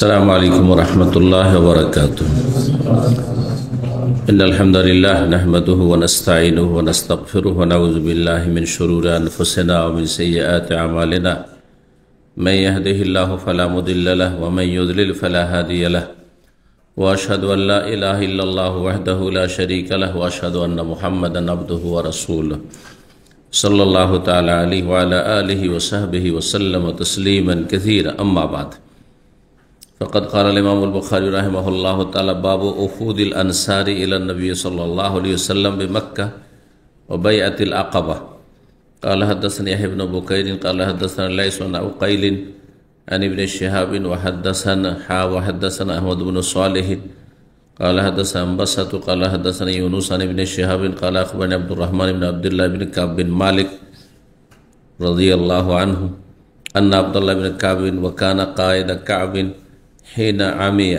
السلام عليكم ورحمة الله وبركاته. إن الحمد لله نحمده ونستعينه ونستغفره ونعوذ بالله من شرور أنفسنا ومن سيئات أعمالنا. من يهده الله فلا مضل له ومن يضلل فلا هادي له. وأشهد أن لا إله إلا الله وحده لا شريك له وأشهد أن محمدا عبده ورسوله صلى الله تعالى عليه وعلى آله وصحبه وسلم تسليما كثيرا. أما بعد، فقد قال الإمام البخاري رحمه الله تعالى: باب وفود الأنصار إلى النبي صلى الله عليه وسلم بمكة وبيعة العقبة. قال حدثنا يحيى بن بكير قال حدثنا ليس عن عقيل عن ابن شهاب وحدثنا أحمد بن صالح قال حدثنا أنبسة قال حدثنا يونس عن ابن شهاب قال أخبرني عبد الرحمن بن عبد الله بن كعب بن مالك رضي الله عنه أن عبد الله بن كعب وكان قائد كعب حين عمي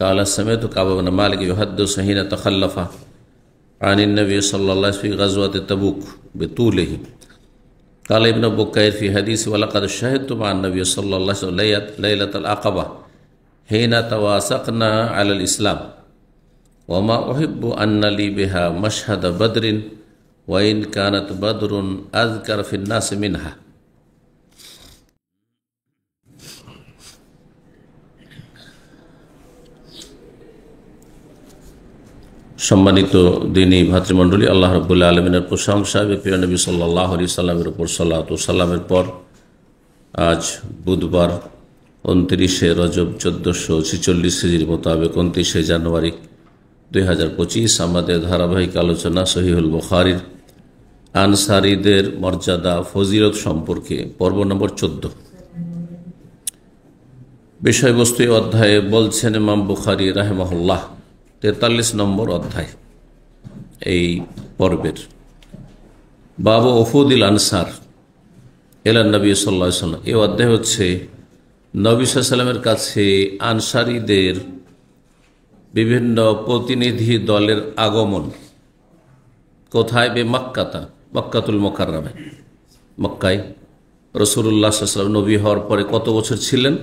قال سمعت كعب بن مالك يحدث حين تخلف عن النبي صلى الله عليه وسلم في غزوة تبوك بطوله. قال ابن بكير في حديث: ولقد شهدت مع النبي صلى الله عليه وسلم ليلة العقبة حين تواسقنا على الإسلام وما أحب أن لي بها مشهد بدر وإن كانت بدر أذكر في الناس منها. সম্মানিত দিনী ভাতৃমণ্ডলী, আল্লাহ রাব্বুল আলামিনের প্রশংসা, প্রিয় নবী সাল্লাল্লাহু আলাইহি সাল্লামের উপর সালাত ও সালামের পর আজ বুধবার 29শে রজব 1446 হিজরি মোতাবেক 29শে জানুয়ারি 2025 আমাদের ধারাবাহিক আলোচনা সহিহুল বুখারীর আনসারীদের মর্যাদা ফজিলত সম্পর্কে পর্ব নম্বর 14। বিষয়বস্তু এই অধ্যায়ে বলছেন ইমাম বুখারী রাহিমাহুল্লাহ 43 নম্বর অধ্যায় এই পর্বের। বাবু ওফুদিল আনসার ইলা নবী সাল্লাল্লাহু আলাইহি ওয়াসাল্লাম। এই অধ্যায় হচ্ছে নবী সাল্লাল্লাহু আলাইহি ওয়াসাল্লামের কাছে আনসারীদের বিভিন্ন প্রতিনিধি দলের আগমন। কোথায়? বে মক্কাতা, মক্কাতুল মুকাররমে, মক্কায়। রাসূলুল্লাহ সাল্লাল্লাহু আলাইহি ওয়াসাল্লাম নবী হওয়ার পরে কত বছর ছিলেন?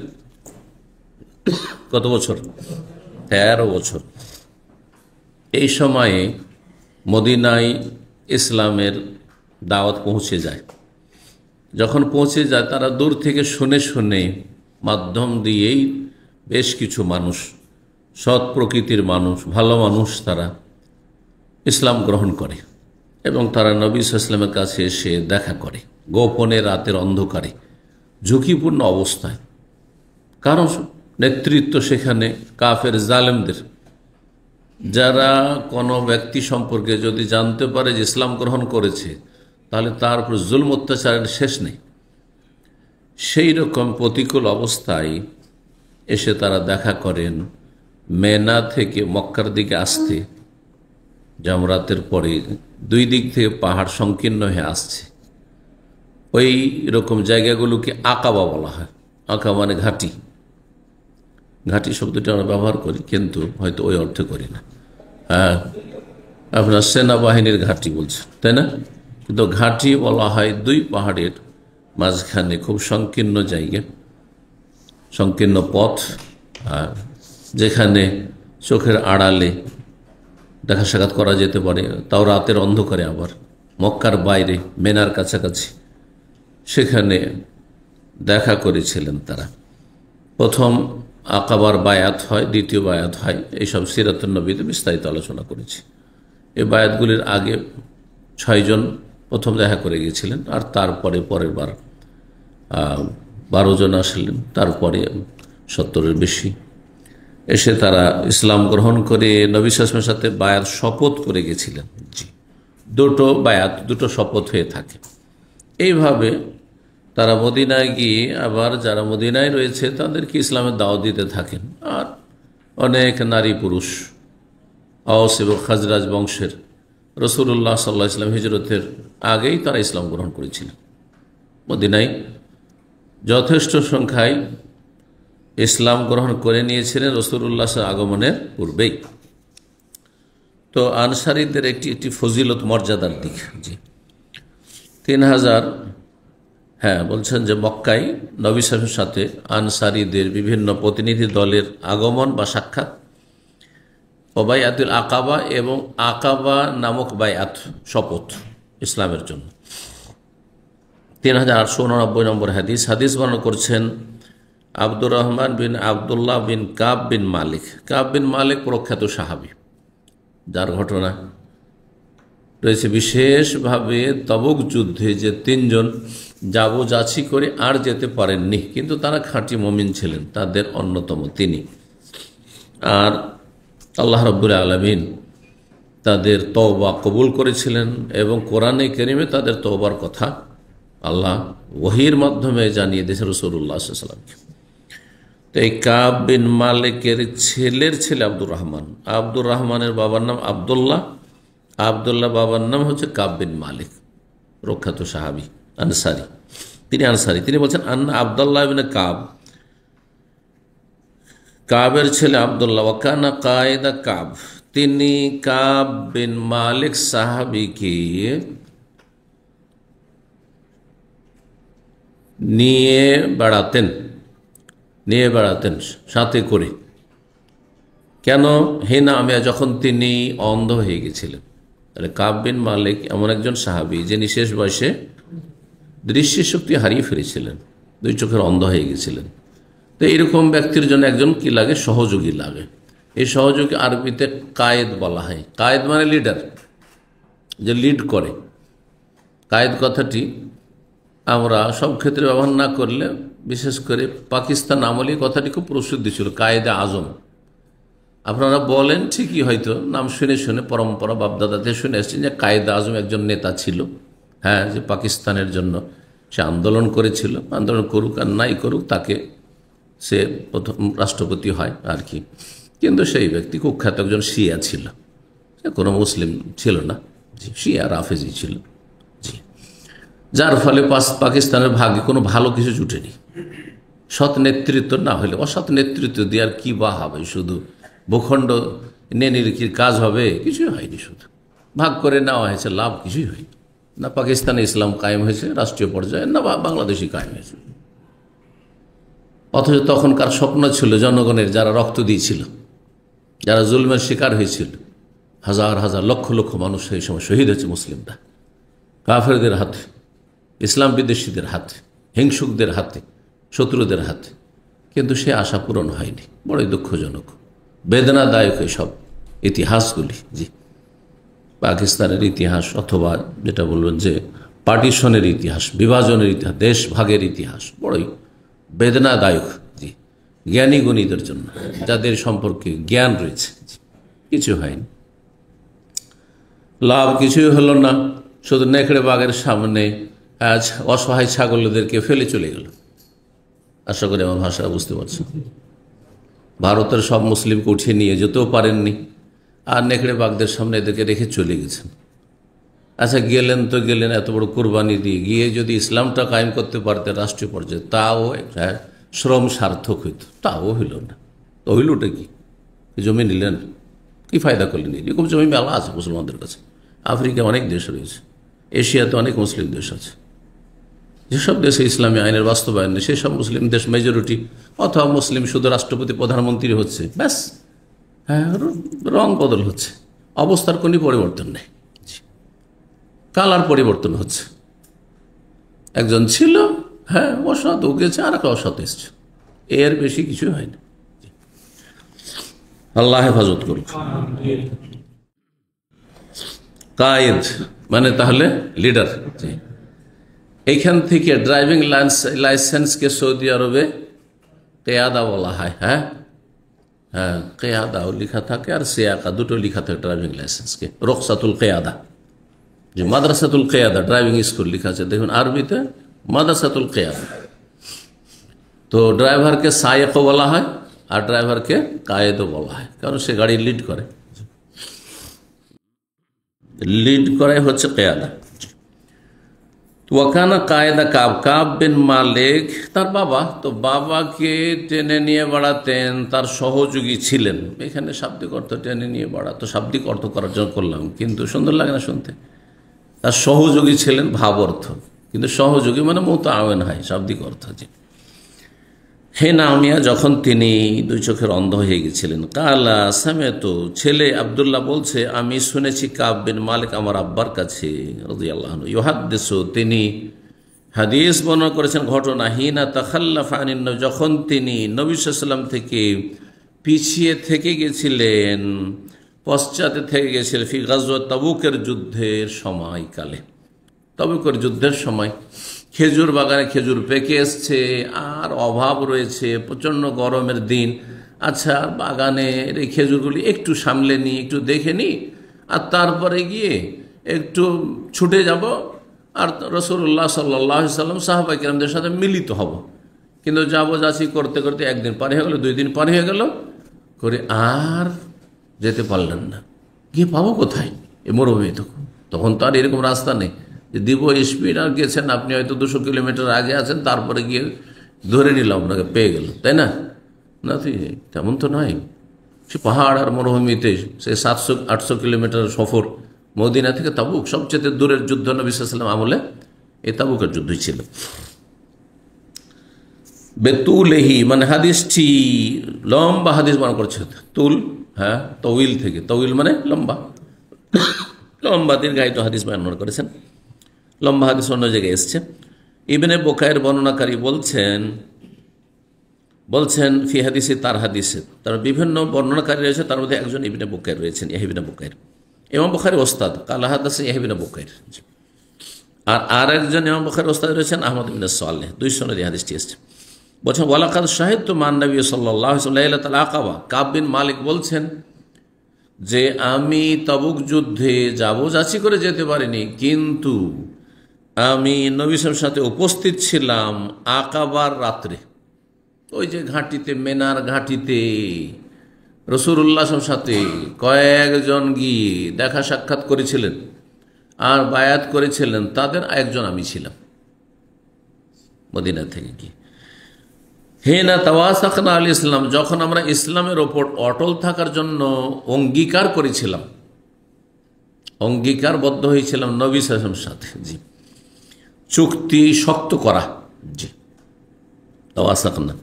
কত বছর? 13 বছর। এই সময়ে মদিনায় ইসলামের দাওয়াত পৌঁছে যায়। যখন পৌঁছে যায়, তারা দূর থেকে শুনে শুনে মাধ্যম দিয়েই বেশ কিছু মানুষ, সৎ প্রকৃতির মানুষ, ভালো মানুষ, তারা ইসলাম গ্রহণ করে এবং তারা নবী সাল্লাল্লাহু আলাইহি ওয়াসাল্লামের কাছে এসে দেখা করে গোপনে, রাতের অন্ধকারে, ঝুঁকিপূর্ণ অবস্থায়। কারণ নেতৃত্ব সেখানে কাফের জালেমদের, যারা কোনো ব্যক্তি সম্পর্কে যদি জানতে পারে যে ইসলাম গ্রহণ করেছে, তাহলে তার উপর জুলম অত্যাচারের শেষ নেই। সেই রকম প্রতিকূল অবস্থায় এসে তারা দেখা করেন মেনা থেকে মক্কার দিকে আসতে। জামরাতের পরে দুই দিক থেকে পাহাড় সংকীর্ণ হয়ে আসছে। ওই রকম জায়গাগুলোকে আকাবা বলা হয়। আকা মানে ঘাটি। ঘাটি শব্দটি আমরা ব্যবহার করি, কিন্তু হয়তো ওই অর্থে করি না। হ্যাঁ, আপনার সেনাবাহিনীর ঘাটি বলছেন, তাই না? কিন্তু ঘাটি বলা হয় দুই পাহাড়ের মাঝখানে খুব সংকীর্ণ জায়গা, সংকীর্ণ পথ, আর যেখানে চোখের আড়ালে দেখা সাক্ষাৎ করা যেতে পারে, তাও রাতের অন্ধকারে। আবার মক্কার বাইরে মেনার কাছাকাছি সেখানে দেখা করেছিলেন তারা। প্রথম আকাবার বায়াত হয়, দ্বিতীয় বায়াত হয়। এইসব সিরাতুন নবীতে বিস্তারিত আলোচনা করেছি। এই বায়াতগুলির আগে 6 জন প্রথম দেখা করে গিয়েছিলেন, আর তারপরে পরের বার 12 জন আসলেন, তারপরে 70-এর বেশি এসে তারা ইসলাম গ্রহণ করে নবী সাল্লাল্লাহু আলাইহি ওয়াসাল্লামের সাথে বায়াত শপথ করে গেছিলেন। জি, দুটো বায়াত, দুটো শপথ হয়ে থাকে। এইভাবে তারা মদিনায় গিয়ে আবার যারা মদিনায় রয়েছে তাদেরকে ইসলামের দাওয়াত দিতে থাকেন। আর অনেক নারী পুরুষ, আওস এবং খাজরাজ বংশের, রাসূলুল্লাহ সাল্লাল্লাহু আলাইহি ওয়াসাল্লাম হিজরতের আগেই তারা ইসলাম গ্রহণ করেছিলেন। মদিনায় যথেষ্ট সংখ্যায় ইসলাম গ্রহণ করে নিয়েছিলেন রাসূলুল্লাহ আগমনের পূর্বেই। তো আনসারীদের একটি ফজিলত, মর্যাদার দিক। জি, 3000 হ্যাঁ, বলছেন যে মক্কায় নবী সাল্লাল্লাহু আলাইহি ওয়াসাল্লামের সাথে আনসারীদের বিভিন্ন প্রতিনিধি দলের আগমন বা সাক্ষাৎ, ও বাইআতুল আকাবা এবং আকাবা নামক বাইআত শপথ ইসলামের জন্য। 3889 নম্বর হাদিস বর্ণনা করছেন আব্দুর রহমান বিন আবদুল্লাহ বিন কাব বিন মালিক। কাব বিন মালিক প্রখ্যাত সাহাবী, যার ঘটনা রয়েছে বিশেষভাবে তবুক যুদ্ধে যে 3 জন যাবো-যাচি করে আর যেতে পারেননি, কিন্তু তারা খাঁটি মুমিন ছিলেন, তাদের অন্যতম তিনি। আর আল্লাহ রাব্বুল আলামিন তাদের তওবা কবুল করেছিলেন এবং কোরআনে কারীমে তাদের তওবার কথা আল্লাহ ওহীর মাধ্যমে জানিয়ে দিয়েছেন রাসূলুল্লাহ সাল্লাল্লাহু আলাইহি ওয়াসাল্লামকে। তো এই কাব বিন মালিকের ছেলের ছেলে আব্দুর রহমান, আব্দুর রহমানের বাবার নাম আব্দুল্লাহ, আব্দুল্লাহ বাবার নাম হচ্ছে কাব বিন মালিক, প্রখ্যাত সাহাবী আনসারী। তিনি আনসারী। তিনি বলছেন আন্না আব্দুল্লাহ ইবনে কাব, কাবের ছেলে আব্দুল্লাহ, ওয়াকানা কায়েদা কাব, তিনি কাব বিন মালিক সাহাবীকে নিয়ে বেড়াতেন সাথে করে। কেন? হিনা আমিয়া, যখন তিনি অন্ধ হয়ে গেছিলেন। তাহলে কাব বিন মালিক এমন একজন সাহাবী যিনি শেষ বয়সে দৃষ্টিশক্তি হারিয়ে ফেলেছিলেন, 2 চোখের অন্ধ হয়ে গেছিলেন। তো এরকম ব্যক্তির জন্য একজন কি লাগে? সহযোগী লাগে। এই সহযোগী আরবিতে কায়েদ বলা হয়। কায়েদ মানে লিডার, যে লিড করে। কায়েদ কথাটি আমরা সব ক্ষেত্রে ব্যবহার না করলে, বিশেষ করে পাকিস্তান আমলে কথাটি খুব প্রসিদ্ধ ছিল, কায়েদে আজম। আপনারা বলেন ঠিকই, হয়তো নাম শুনে শুনে পরম্পরা বাপদাদাতে শুনে এসেছেন যে কায়েদে আজম একজন নেতা ছিল, হ্যাঁ, যে পাকিস্তানের জন্য সে আন্দোলন করেছিল। আন্দোলন করুক আর নাই করুক, তাকে সে প্রথম রাষ্ট্রপতি হয় আর কি। কিন্তু সেই ব্যক্তি কুখ্যাত একজন শিয়া ছিল, সে কোনো মুসলিম ছিল না, শিয়া রাফেজি ছিল, জি। যার ফলে পাকিস্তানের ভাগ্যে কোনো ভালো কিছু জুটেনি। সৎ নেতৃত্ব না হলে, অসৎ নেতৃত্ব দিয়ে আর কি বা হবে? শুধু ভূখণ্ড নেনির কি কাজ হবে? কিছুই হয়নি, শুধু ভাগ করে নেওয়া হয়েছে, লাভ কিছুই হয়নি। না পাকিস্তানে ইসলাম কায়েম হয়েছে রাষ্ট্রীয় পর্যায়ে, না বাংলাদেশি কায়েম হয়েছে। অথচ তখনকার স্বপ্ন ছিল জনগণের, যারা রক্ত দিয়েছিল, যারা জুলমের শিকার হয়েছিল, হাজার হাজার লক্ষ লক্ষ মানুষ সেই সময় শহীদ হয়েছে মুসলিমরা, কাফেরদের হাতে, ইসলাম বিদ্বেষীদের হাতে, হিংসুকদের হাতে, শত্রুদের হাতে। কিন্তু সে আশা পূরণ হয়নি। বড়ই দুঃখজনক, বেদনাদায়ক সব ইতিহাসগুলি, জি। পাকিস্তানের ইতিহাস, অথবা যেটা বলবেন যে পার্টিশনের ইতিহাস, বিভাজনের ইতিহাস, দেশ ভাগের ইতিহাস বড়ই বেদনাদায়ক, জি, জ্ঞানী গুণীদের জন্য, যাদের সম্পর্কে জ্ঞান রয়েছে। কিছু হয়নি, লাভ কিছুই হলো না। শুধু নেকড়ে বাঘের সামনে অসহায় ছাগলদেরকে ফেলে চলে গেল। আশা করি আমার ভাষা বুঝতে পারছেন। ভারতের সব মুসলিমকে উঠিয়ে নিয়ে যেতেও পারেননি, আর নেকড়ে বাঘদের সামনে এদেরকে রেখে চলে গেছেন। আচ্ছা, গেলেন তো গেলেন, এত বড় কোরবানি দিয়ে গিয়ে যদি ইসলামটা কায়েম করতে পারতেন রাষ্ট্রীয় পর্যায়ে, তাও একটা শ্রম সার্থক হইত। তাও হইল না। তো হইলটা কি? জমি নিলেন, কি ফায়দা করলেন? এরকম জমি মেলা আছে মুসলমানদের কাছে। আফ্রিকায় অনেক দেশ রয়েছে, এশিয়াতে অনেক মুসলিম দেশ আছে। যেসব দেশে ইসলামী আইনের বাস্তবায়ন নেই, সেসব মুসলিম দেশ মেজরিটি, অথবা মুসলিম শুধু রাষ্ট্রপতি প্রধানমন্ত্রী হচ্ছে, ব্যাস, হ্যাঁ, রং বদল হচ্ছে, অবস্থার কোনো পরিবর্তন নেই, কালার পরিবর্তন হচ্ছে। একজন ছিল, হ্যাঁ, অসৎ উগেছে, আর একটা অসৎ এসছে, এর বেশি কিছু হয়নি। আল্লাহ হেফাজত করুক। কায়েদ মানে তাহলে লিডার। এইখান থেকে ড্রাইভিং লাইসেন্সকে সৌদি আরবে কেয়াদা বলা হয়। হ্যাঁ হ্যাঁ, কেয়াদাও লেখা থাকে আর সিয়াকা, দুটো লেখা থাকে ড্রাইভিং লাইসেন্সকে। রকসাতুল কেয়াদা, যে মাদ্রাসাতুল কেয়াদা ড্রাইভিং স্কুল লেখা আছে, দেখুন আরবিতে মাদ্রাসাতুল কেয়াদা। তো ড্রাইভারকে সায়েকও বলা হয় আর ড্রাইভারকে কায়েদও বলা হয়, কারণ সে গাড়ি লিড করে হচ্ছে কেয়াদা। ওয়াকানা কায়েদা কাব, কাব বিন মালিক তার বাবা, তো বাবাকে টেনে নিয়ে বেড়াতেন, তার সহযোগী ছিলেন। এখানে শাব্দিক অর্থ টেনে নিয়ে বেড়া, তো শাব্দিক অর্থ করার জন্য করলাম, কিন্তু সুন্দর লাগে না শুনতে। তার সহযোগী ছিলেন ভাব অর্থ, কিন্তু সহযোগী মানে মুতাআওয়ান হয়, শাব্দিক অর্থ। যে হে নামিয়া, যখন তিনি দুই চোখের অন্ধ হয়ে গেছিলেন, কালা সামেতো, ছেলে আব্দুল্লাহ বলছে, আমি শুনেছি কাব বিন মালিক আমার আব্বার কাছে রাদিয়াল্লাহু আনহু ইউহাদ্দিসু, তিনি হাদিস বর্ণনা করেছেন ঘটনা, হিনা তাখাল্লাফা আনিন নবী, যখন তিনি নবী সাল্লাল্লাহু আলাইহি ওয়াসাল্লাম থেকে পিছিয়ে থেকে গেছিলেন, পশ্চাতে থেকে গেছিলেন, ফি গাজওয়াত তাবুকের যুদ্ধের সময়কালে। তাবুকের যুদ্ধের সময় খেজুর বাগানে খেজুর পেকে এসছে, আর অভাব রয়েছে, প্রচণ্ড গরমের দিন। আচ্ছা, বাগানের এই খেজুরগুলি একটু সামলে নিই, একটু দেখে নিই, আর তারপরে গিয়ে একটু ছুটে যাব, আর রাসূলুল্লাহ সাল্লাল্লাহু আলাইহি ওয়াসাল্লাম সাহাবায়ে কেরামদের সাথে মিলিত হব। কিন্তু যাচ্ছি করতে করতে একদিন পার হয়ে গেল, 2 দিন পার হয়ে গেল, করে আর যেতে পারলেন না। গিয়ে পাবো কোথায় এ মরুভূমি? তখন তো আর এরকম রাস্তা নেই যে দিব স্পিড, আর গেছেন আপনি হয়তো 200 কিলোমিটার আগে আছেন, তারপরে গিয়ে ধরে নিলাম আপনাকে, পেয়ে গেল, তাই না? না, তেমন তো নয়। সে পাহাড় আর মরুভূমিতে সে 700-800 কিলোমিটার সফর, মদিনা থেকে তাবুক সবচেয়ে দূরের যুদ্ধ নবী সাল্লাল্লাহু আলাইহি ওয়াসাল্লাম আমলে এই তাবুকের যুদ্ধই ছিল। বেতুলেহি মানে হাদিসটি লম্বা হাদিস বর্ণনা করছে। তুল, হ্যাঁ, তউইল থেকে, তউইল মানে লম্বা, লম্বা দীর্ঘায়িত হাদিস বর্ণনা করেছেন। লম্বা হাদিস অন্য জায়গায় এসছে। ইবনে বুকাইর বর্ণনাকারী বলছেন ফি হাদিসে, তার হাদিসে তার বিভিন্ন বর্ণনাকারী রয়েছে, তার মধ্যে একজন ইবনে বুকাইর রয়েছেন, ইয়াহইয়া ইবনে বুকাইর, ইমাম বুখারীর ওস্তাদ। কালা হাদাসে ইয়াহইয়া ইবনে বুকাইর। আর একজন ইমাম বুখারীর ওস্তাদ রয়েছেন আহমদ ইবনে সালেহ। 2 সনদে হাদিসটি এসছে। বলছেন ওয়ালাকাদ শাহিদতু মান নবী সাল্লাল্লাহু আলাইহি ওয়াসাল্লাম লাইলাতুল আকাবা। কাব বিন মালিক বলছেন যে আমি তাবুক যুদ্ধে যাচ্ছি করে যেতে পারিনি, কিন্তু আমি নবী সাল্লাল্লাহু আলাইহি ওয়াসাল্লামের সাথে উপস্থিত ছিলাম আকাবার রাত্রে। ওই যে ঘাটিতে, মেনার ঘাটিতে রাসূলুল্লাহ সাল্লাল্লাহু আলাইহি ওয়াসাল্লামের সাথে কয়েকজন গিয়ে দেখা সাক্ষাৎ করেছিলেন আর বায়াত করেছিলেন, তাদের একজন আমি ছিলাম মদিনা থেকে গিয়ে। হেনা তাওয়াসাকনা আল ইসলাম, যখন আমরা ইসলামের ওপর অটল থাকার জন্য অঙ্গীকার করেছিলাম, অঙ্গীকারবদ্ধ হয়েছিলাম নবী সাল্লাল্লাহু আলাইহি ওয়াসাল্লামের সাথে। জি, চুক্তি শক্ত করা। জি, তাওয়াসাকনা।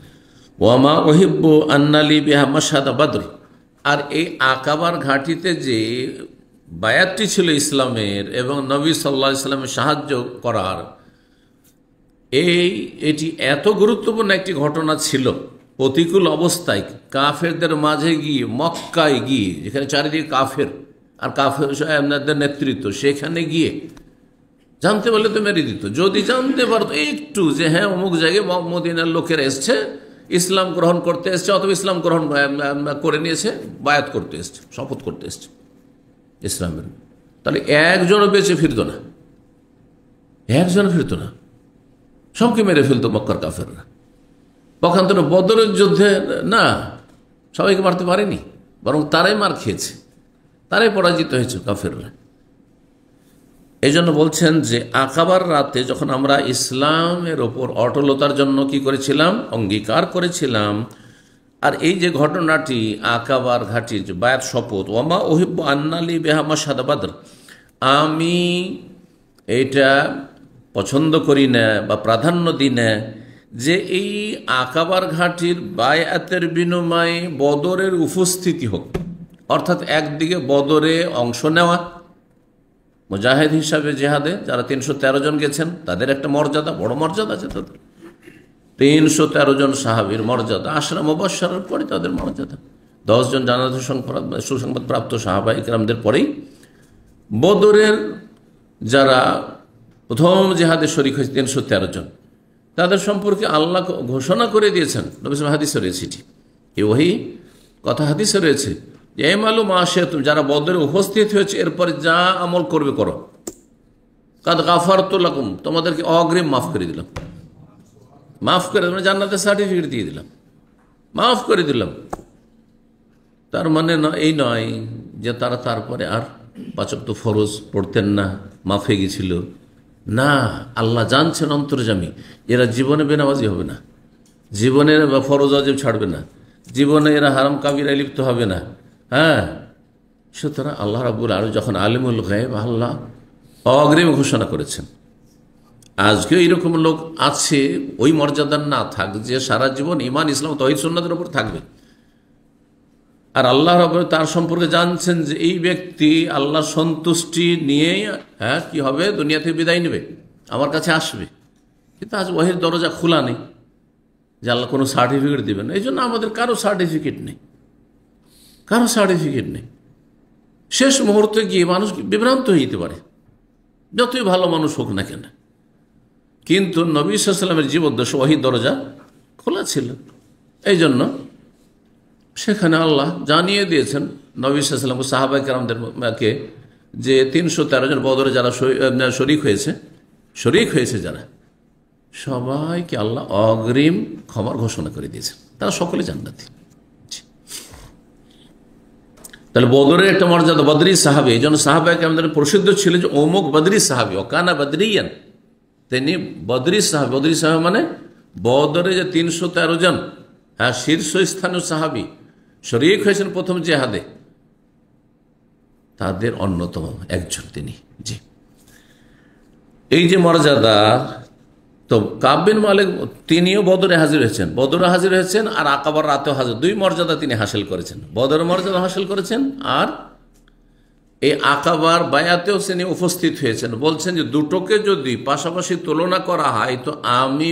ওয়ামা উহিব্বু আন্নালি বিহা মাশহাদা বদর। আর এই আকাবার ঘাটিতে যে বায়াতটি ছিল ইসলামের এবং নবী সাল্লাল্লাহু আলাইহি ওয়াসাল্লামের সাহায্য করার, এটি এত গুরুত্বপূর্ণ একটি ঘটনা ছিল। প্রতিকূল অবস্থায় কাফেরদের মাঝে গিয়ে, মক্কায় গিয়ে, যেখানে চারিদিকে কাফের আর কাফেরদের নেতৃত্ব, সেখানে গিয়ে জানতে পারলে তো মেরে দিত। যদি জানতে পারতো একটু যে হ্যাঁ অমুক জায়গায় মদিনার লোকেরা এসছে, ইসলাম গ্রহণ করতে এসছে, অথবা ইসলাম গ্রহণ করে নিয়েছে, বায়াত করতে এসছে, শপথ করতে এসছে ইসলামের, তাহলে একজনও বেঁচে ফিরত না, একজনও ফিরত না, সবকে মেরে ফেলতো মক্কার কাফেররা। পক্ষান্তরে বদরের যুদ্ধে না, সবাইকে মারতে পারেনি, বরং তারাই মার খেয়েছে, তারাই পরাজিত হয়েছে কাফেররা। এই জন্য বলছেন যে আকাবার রাতে যখন আমরা ইসলামের ওপর অটলতার জন্য কি করেছিলাম, অঙ্গীকার করেছিলাম। আর এই যে ঘটনাটি আকাবার ঘাটির যে বায়াত শপথ, ওয়ামা উহিব্বু আন্নালি বিহা মাশহাদা বদর, আমি এটা পছন্দ করি না বা প্রাধান্য দিই না যে এই আকাবার ঘাটির বায়াতের বিনিময়ে বদরের উপস্থিতি হোক। অর্থাৎ একদিকে বদরে অংশ নেওয়া, মুজাহিদ হিসাবে জেহাদে যারা 313 জন গেছেন, তাদের একটা মর্যাদা, বড় মর্যাদা আছে তাদের। 313 জন সাহাবীর মর্যাদা, 10 মুবাশশারের পরে তাদের মর্যাদা, 10 জন জান্নাত সুসংবাদপ্রাপ্ত সাহাবা ইকরামদের পরেই বদরের যারা প্রথম জেহাদে শরীক হয়েছে 313 জন, তাদের সম্পর্কে আল্লাহ ঘোষণা করে দিয়েছেন। নবী সাল্লাল্লাহু আলাইহি ওয়াসাল্লাম হাদিসে রয়েছে, এই ওহী কথা হাদিসে রয়েছে যে মালুম আসে, তুমি যারা বদরে উপস্থিত হয়েছে এরপরে যা আমল করবে করো, কাদ গাফারতু লাকুম, তোমাদেরকে অগ্রিম মাফ করে দিলাম, মাফ করে দিলাম, জান্নাতের সার্টিফিকেট দিয়ে দিলাম, মাফ করে দিলাম। তার মানে এই নয় যে তারা তারপরে আর 5 ওয়াক্ত ফরজ পড়তেন না, মাফ হয়ে গেছিল না। আল্লাহ জানছেন অন্তর্যামী, এরা জীবনে বেনামাজি হবে না, জীবনে ফরজ ওয়াজিব ছাড়বে না, জীবনে এরা হারাম কাবিরায় লিপ্ত হবে না। হ্যাঁ, সুতরাং আল্লাহ রাব্বুল আলামিন যখন আলিমুল গায়ব, আল্লাহ অগ্রিম ঘোষণা করেছেন, আজকে এইরকম লোক আছে, ওই মর্যাদার না থাক, যে সারা জীবন ইমান ইসলাম তৌহিদ সুন্নাতের উপর থাকবে, আর আল্লাহ রাব্বুল তার সম্পর্কে জানছেন যে এই ব্যক্তি আল্লাহ সন্তুষ্টি নিয়ে কি হবে, দুনিয়া থেকে বিদায় নেবে, আমার কাছে আসবে, কিন্তু আজ ওয়াহির দরজা খোলা নেই যে আল্লাহ কোনো সার্টিফিকেট দেবেন। এই জন্য আমাদের কারো সার্টিফিকেট নেই, কারো সার্টিফিকেট নেই। শেষ মুহূর্তে গিয়ে মানুষ বিভ্রান্ত হয়ে যেতে পারে, যতই ভালো মানুষ হোক না কেন। কিন্তু নবী সাল্লাল্লাহু আলাইহি ওয়াসাল্লামের জীবদ্দশায় ওয়াহির দরজা খোলা ছিল, এই জন্য সেখানে আল্লাহ জানিয়ে দিয়েছেন নবী সাল্লাল্লাহু আলাইহি ওয়াসাল্লাম সাহাবায়ে কেরামদেরকে যে 313 জন বদরে যারা শরীক হয়েছে যারা, সবাইকে আল্লাহ অগ্রিম ক্ষমার ঘোষণা করে দিয়েছেন, তারা সকলে জান্নাতি। তাহলে বদরের একটা মর্যাদা, বদরি সাহাবী, এই জন্য সাহাবায়ে কেরামদের প্রসিদ্ধ ছিল যে অমুক বদরি সাহাবী, ওকানা বদরিয়ান, তিনি বদরি সাহাবী। বদরি সাহাবী মানে বদরে যে 313 জন শীর্ষস্থানীয় সাহাবী শরীক হয়েছেন প্রথম জেহাদে, তাদের অন্যতম একজন তিনি। জি, এই যে মর্যাদা, তো কাব বিন মালিক তিনিও বদরে হাজির হয়েছেন আর আকাবার রাতেও হাজির, দুই মর্যাদা তিনি হাসিল করেছেন, বদরের মর্যাদা হাসিল করেছেন আর এই আকাবার বায়াতেও তিনি উপস্থিত হয়েছেন। বলছেন যে দুটোকে যদি পাশাপাশি তুলনা করা হয় তো আমি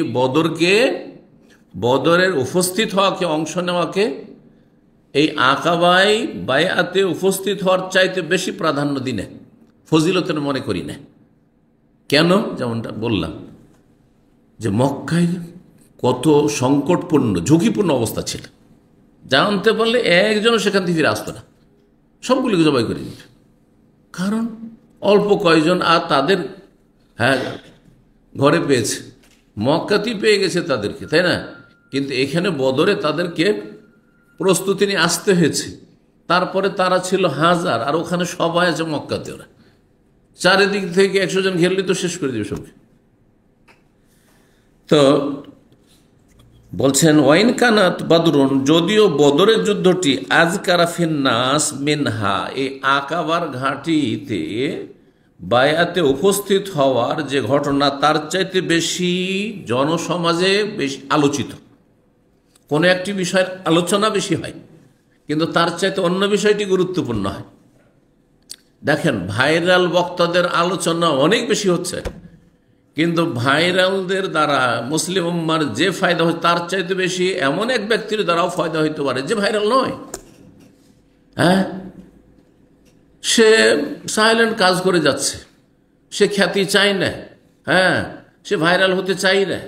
বদরের উপস্থিত হওয়াকে, অংশ নেওয়াকে এই আকাবায় বায়াতে উপস্থিত হওয়ার চাইতে বেশি প্রাধান্য দিনে ফজিলতের মনে করি না। কেন? যেমনটা বললাম যে মক্কায় কত সংকটপূর্ণ ঝুঁকিপূর্ণ অবস্থা ছিল, জানতে পারলে একজনও সেখান থেকে ফিরে আসতো না, সবগুলিকে জবাই করে দিত। কারণ অল্প কয়জন আর তাদের ঘরে পেয়েছে, মক্কাতেই পেয়ে গেছে তাদেরকে, তাই না? কিন্তু এখানে বদরে তাদেরকে প্রস্তুতি নিয়ে আসতে হয়েছে, তারপরে তারা ছিল হাজার আর ওখানে সবাই আছে মক্কাতে, ওরা চারিদিক থেকে 100 জন ঘেরলে তো শেষ করে দেবে সবকে। তো বলছেন ওয়াইন কানাত বাদরুন, যদিও বদরের যুদ্ধটি আজকারা ফিন্নাস মিনহা, এই আকাবার ঘাঁটিতে বায়াতে উপস্থিত হওয়ার যে ঘটনা তার চাইতে বেশি জনসমাজে বেশি আলোচিত, কোনো একটি বিষয়ের আলোচনা বেশি হয় কিন্তু তার চাইতে অন্য বিষয়টি গুরুত্বপূর্ণ হয়। দেখেন ভাইরাল বক্তাদের আলোচনা অনেক বেশি হচ্ছে, কিন্তু ভাইরালদের দ্বারা মুসলিম উম্মার যে ফায়দা হয় তার চাইতে বেশি এমন এক ব্যক্তির দ্বারাও ফায়দা হইতে পারে যে ভাইরাল নয়। সে সাইলেন্ট কাজ করে যাচ্ছে, সে খ্যাতি চাই না, সে ভাইরাল হতে চাই না,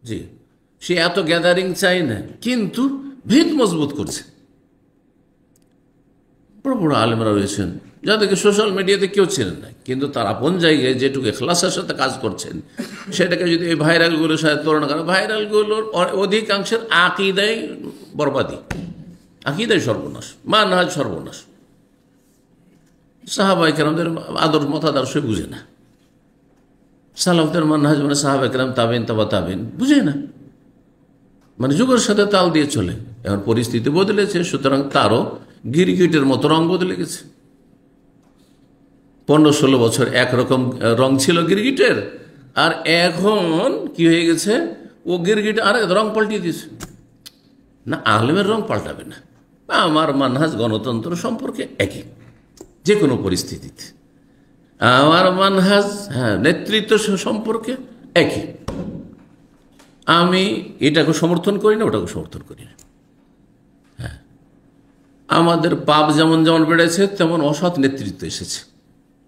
জি, সে এত গ্যাদারিং চাই না, কিন্তু ভিত মজবুত করছে। বড় বড় আলেমরা রয়েছেন যাদেরকে সোশ্যাল মিডিয়াতে কেউ চেনেন না, কিন্তু তার আপন জায়গায় যেটুকু ইখলাসের সাথে কাজ করছেন সেটাকে যদি এই ভাইরালগুলোর সাথে তুলনা করেন, ভাইরালগুলোর অধিকাংশের আকিদাই বরবাদি, আকিদাই সর্বনাশ, মানহাজ সর্বনাশ। সাহাবায়ে কেরামদের আদর মতাদর্শ বুঝে না, সালাফদের মানহাজ মানে সাহাবায়ে কেরাম, তাবেইন, তাবা তাবেইন বুঝে না, মানে যুগের সাথে তাল দিয়ে চলে। এখন পরিস্থিতি বদলেছে, সুতরাং তারও গিরগিটের মতো রং বদলে গেছে। 15-16 বছর একরকম রং ছিল গিরগিটের, আর এখন কি হয়ে গেছে, ও গিরগিট আর রং পাল্টিয়ে দিয়েছে। না, আলেমের রং পাল্টাবে না। আমার মানহাজ গণতন্ত্র সম্পর্কে একই, যে কোনো পরিস্থিতিতে আমার মানহাজ নেতৃত্ব সম্পর্কে একই। আমি এটাকে সমর্থন করি না, ওটাকে সমর্থন করি না। আমাদের পাপ যেমন যেমন বেড়েছে তেমন অসৎ নেতৃত্ব এসেছে,